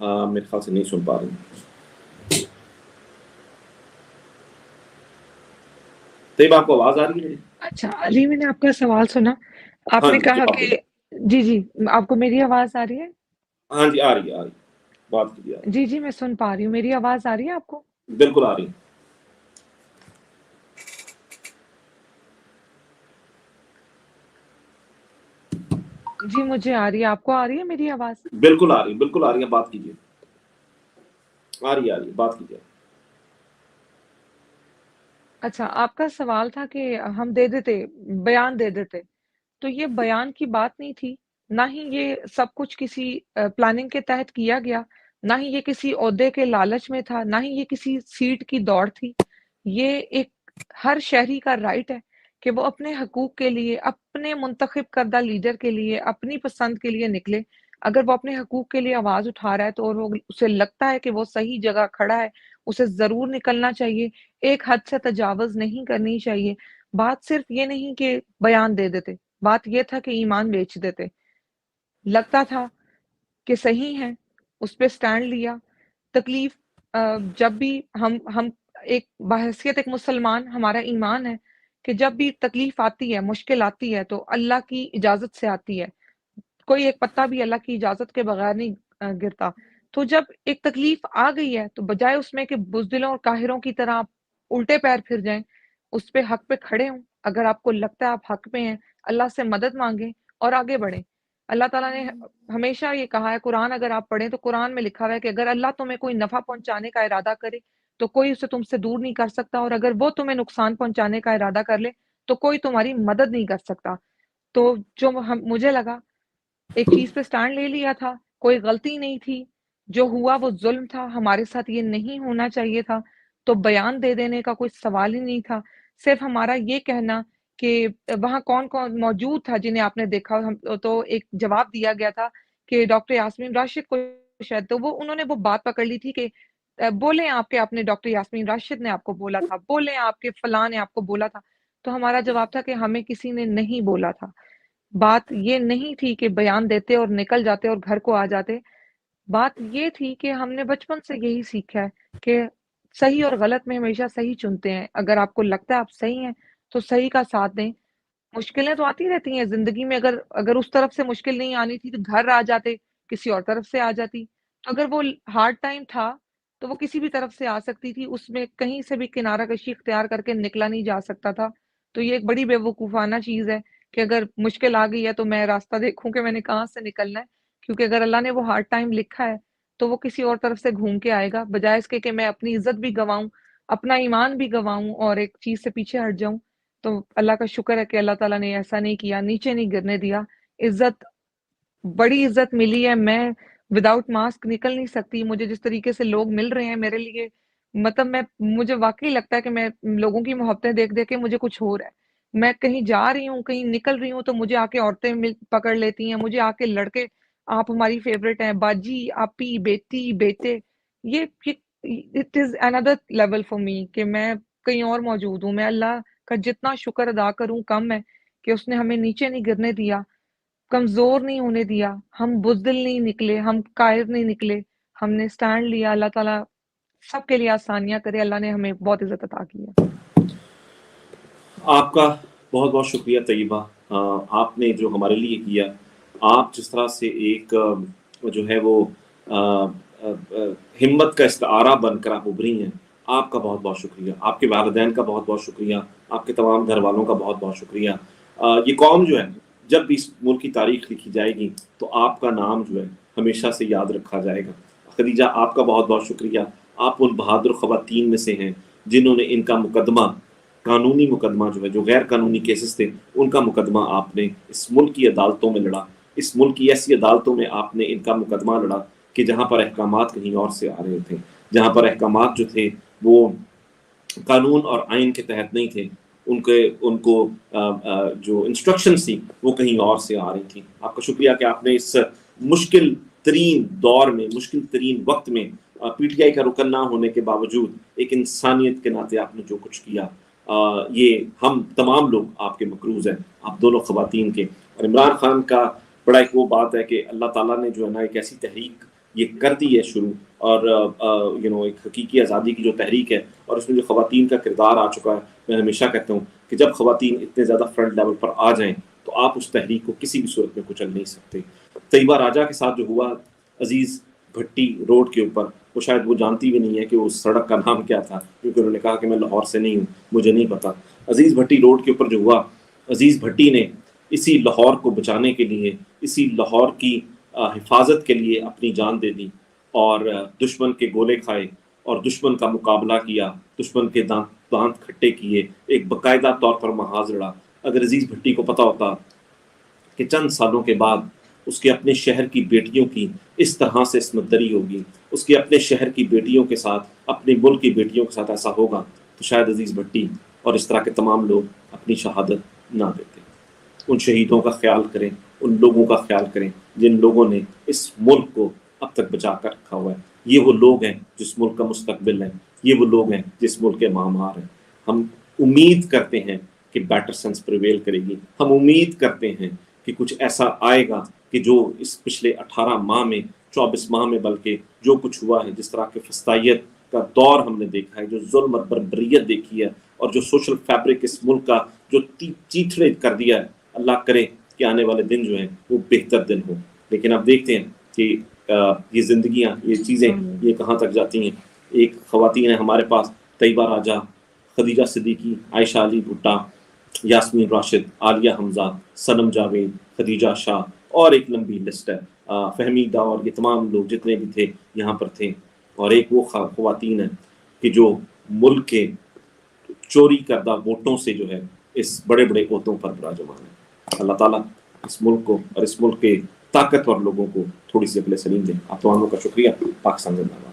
मेरे ख्याल से नहीं सुन पा रही। तैयबा आपको आवाज आ रही है? अच्छा अली, मैंने आपका सवाल सुना। आपने कहा कि जी, आपको मेरी आवाज आ रही है? हाँ जी, आ रही है, बात कीजिए। जी, मैं सुन पा रही हूँ। मेरी आवाज आ रही है आपको? बिल्कुल आ रही है। जी मुझे आ रही है, आपको आ रही है मेरी आवाज? बिल्कुल आ रही है, बिल्कुल आ रही है, बात कीजिए। आ रही है, बात कीजिए। अच्छा, आपका सवाल था कि हम दे देते, बयान दे देते। तो ये बयान की बात नहीं थी, ना ही ये सब कुछ किसी प्लानिंग के तहत किया गया, ना ही ये किसी ओहदे के लालच में था, ना ही ये किसी सीट की दौड़ थी। ये एक हर शहरी का राइट है कि वो अपने हकूक के लिए, अपने मुंतखब करदा लीडर के लिए, अपनी पसंद के लिए निकले। अगर वो अपने हकूक के लिए आवाज उठा रहा है तो और वो उसे लगता है कि वो सही जगह खड़ा है, उसे जरूर निकलना चाहिए। एक हद से तजावुज नहीं करनी चाहिए। बात सिर्फ ये नहीं कि बयान दे देते, बात ये था कि ईमान बेच देते। लगता था कि सही है, उस पे स्टैंड लिया। तकलीफ जब भी हम एक बहैसियत एक मुसलमान, हमारा ईमान है कि जब भी तकलीफ आती है, मुश्किल आती है तो अल्लाह की इजाजत से आती है। कोई एक पत्ता भी अल्लाह की इजाजत के बगैर नहीं गिरता। तो जब एक तकलीफ आ गई है तो बजाय उसमें कि बुजदिलों और काहिरों की तरह आप उल्टे पैर फिर जाएं, उस पे हक पे खड़े हों। अगर आपको लगता है आप हक पे हैं, अल्लाह से मदद मांगे और आगे बढ़ें। अल्लाह ताला ने हमेशा ये कहा है, कुरान अगर आप पढ़ें तो कुरान में लिखा हुआ है कि अगर अल्लाह तुम्हें कोई नफा पहुंचाने का इरादा करे तो कोई उसे तुमसे दूर नहीं कर सकता, और अगर वो तुम्हें नुकसान पहुंचाने का इरादा कर ले तो कोई तुम्हारी मदद नहीं कर सकता। तो जो हम मुझे लगा एक चीज पे स्टैंड ले लिया था, कोई गलती नहीं थी, जो हुआ वो जुल्म था, हमारे साथ ये नहीं होना चाहिए था, तो बयान दे देने का कोई सवाल ही नहीं था। सिर्फ हमारा ये कहना कि वहाँ कौन-कौन मौजूद था जिन्हें आपने देखा, हम तो एक जवाब दिया गया था कि डॉक्टर यास्मीन राशिद को शायद, तो वो उन्होंने वो बात पकड़ ली थी कि बोलें आपके आपने डॉक्टर यास्मीन राशिद ने आपको बोला था, बोलें आपके फलां ने आपको बोला था। तो हमारा जवाब था कि हमें किसी ने नहीं बोला था। बात ये नहीं थी कि बयान देते और निकल जाते और घर को आ जाते। बात ये थी कि हमने बचपन से यही सीखा है कि सही और गलत में हमेशा सही चुनते हैं। अगर आपको लगता है आप सही हैं, तो सही का साथ दें। मुश्किलें तो आती रहती हैं ज़िंदगी में, अगर अगर उस तरफ से मुश्किल नहीं आनी थी तो घर आ जाते, किसी और तरफ से आ जाती। तो अगर वो हार्ड टाइम था, तो वो किसी भी तरफ से आ सकती थी, उसमें कहीं से भी किनारा-कशी इख्तियार करके निकला नहीं जा सकता था। तो ये एक बड़ी बेवकूफ़ाना चीज़ है कि अगर मुश्किल आ गई है तो मैं रास्ता देखूँ कि मैंने कहाँ से निकलना है। क्योंकि अगर अल्लाह ने वो हार्ड टाइम लिखा है, तो वो किसी और तरफ से घूम के आएगा, बजाए इसके कि मैं अपनी इज़्ज़त भी गँवाऊँ, अपना ईमान भी गँवाऊँ और एक चीज़ से पीछे हट जाऊँ। तो अल्लाह का शुक्र है कि अल्लाह ताला ने ऐसा नहीं किया, नीचे नहीं गिरने दिया। इज़्ज़त, बड़ी इज़्ज़त मिली है। मैं विदाउट मास्क निकल नहीं सकती। मुझे जिस तरीके से लोग मिल रहे हैं मेरे लिए, मतलब मुझे वाक़ई लगता है कि मैं लोगों की मोहब्बतें देख-देख के मुझे कुछ हो रहा है। मैं कहीं जा रही हूँ, कहीं निकल रही हूँ तो मुझे आके औरतें पकड़ लेती हैं, मुझे आके लड़के, आप हमारी फ़ेवरेट हैं, बाजी, आपी, बेटी, बेटे। ये it is another level for me कि मैं कहीं और मौजूद हूँ। मैं अल्लाह का जितना शुक्र अदा करूँ कम है कि उसने हमें नीचे नहीं गिरने दिया, कमज़ोर नहीं होने दिया, हम बुज़दिल नहीं निकले, हम कायर नहीं निकले, हमने स्टैंड लिया। अल्लाह ताला सबके लिए आसानियाँ करे, अल्लाह ने हमें बहुत इज़्ज़त अता की है। आपका बहुत-बहुत शुक्रिया तैयबा। आपने जो हमारे लिए किया, आप जिस तरह से एक जो है वो हिम्मत का इस्तारा बनकर आप उभरी हैं, आपका बहुत-बहुत शुक्रिया। आपके वालिदैन का बहुत-बहुत शुक्रिया, आपके तमाम घरवालों का बहुत-बहुत शुक्रिया। ये कौम जो है, जब भी इस मुल्क की तारीख लिखी जाएगी, तो आपका नाम जो है हमेशा से याद रखा जाएगा। खदीजा, आपका बहुत-बहुत शुक्रिया। आप उन बहादुर ख़वातीन में से हैं जिन्होंने इनका मुकदमा, कानूनी मुकदमा जो है, जो गैर कानूनी केसेस थे, उनका मुकदमा आपने इस मुल्क की अदालतों में लड़ा। इस मुल्क की ऐसी अदालतों में आपने इनका मुकदमा लड़ा कि जहाँ पर अहकामात कहीं और से आ रहे थे, जहाँ पर अहकामात जो थे वो कानून और आइन के तहत नहीं थे, उनको जो इंस्ट्रक्शंस थी वो कहीं और से आ रही थी। आपका शुक्रिया कि आपने इस मुश्किल तरीन दौर में, मुश्किल तरीन वक्त में, पीटीआई का रुकन ना होने के बावजूद एक इंसानियत के नाते आपने जो कुछ किया, ये हम तमाम लोग आपके मकरूज़ हैं, आप दोनों ख़वातीन के। और इमरान खान का बड़ा एक वो बात है कि अल्लाह ताला ने जो है ना एक ऐसी तहरीक ये कर दी है शुरू, और एक हकीकी आज़ादी की जो तहरीक है और उसमें जो ख़वातीन का किरदार आ चुका है, मैं हमेशा कहता हूँ कि जब ख़वातीन इतने ज़्यादा फ्रंट लेवल पर आ जाएँ तो आप उस तहरीक को किसी भी सूरत में कुचल नहीं सकते। तैयबा राजा के साथ जो हुआ अजीज़ भट्टी रोड के ऊपर, वो शायद वो जानती भी नहीं है कि उस सड़क का नाम क्या था, क्योंकि उन्होंने कहा कि मैं लाहौर से नहीं हूँ, मुझे नहीं पता। अजीज़ भट्टी रोड के ऊपर जो हुआ, अजीज़ भट्टी ने इसी लाहौर को बचाने के लिए इसी लाहौर की हिफाजत के लिए अपनी जान दे दी और दुश्मन के गोले खाए और दुश्मन का मुकाबला किया, दुश्मन के दांत खट्टे किए, एक बाकायदा तौर पर महाज लड़ा। अगर अजीज भट्टी को पता होता कि चंद सालों के बाद उसके अपने शहर की बेटियों की इस तरह से इस्मतदरी होगी, उसके अपने शहर की बेटियों के साथ, अपने मुल्क की बेटियों के साथ ऐसा होगा, तो शायद अजीज भट्टी और इस तरह के तमाम लोग अपनी शहादत ना देते। उन शहीदों का ख्याल करें, उन लोगों का ख्याल करें जिन लोगों ने इस मुल्क को अब तक बचा कर रखा हुआ है। ये वो लोग हैं जिस मुल्क का मुस्तकबिल है, ये वो लोग हैं जिस मुल्क के मामार हैं। हम उम्मीद करते हैं कि बेटर सेंस प्रिवेल करेगी, हम उम्मीद करते हैं कि कुछ ऐसा आएगा कि जो इस पिछले 18 माह में, 24 माह में बल्कि जो कुछ हुआ है, जिस तरह के फस्तायत का दौर हमने देखा है, जो जुल्म और बर्बरियत देखी है और जो सोशल फैब्रिक इस मुल्क का जो चीथड़े कर दिया है, अल्लाह करे कि आने वाले दिन जो हैं वो बेहतर दिन हो। लेकिन अब देखते हैं कि ये जिंदगियां, ये चीज़ें ये कहाँ तक जाती हैं। एक ख़वातीन है हमारे पास, तैयबा राजा, खदीजा सिद्दीकी, आयशा अली भुट्टा, यास्मीन राशिद, आलिया हमजा, सनम जावेद, खदीजा शाह और एक लंबी लिस्ट है। फहमीदा और ये तमाम लोग जितने भी थे यहाँ पर थे। और एक वो ख़वातीन है कि जो मुल्क के चोरी करदा वोटों से जो है इस बड़े बड़े ओहदों पर विराजमान है। अल्लाह ताला इस मुल्क को और इस मुल्क के ताकतवर लोगों को थोड़ी सी अकल सलीम दें। आप तमामों का शुक्रिया। पाकिस्तान जिंदाबाद।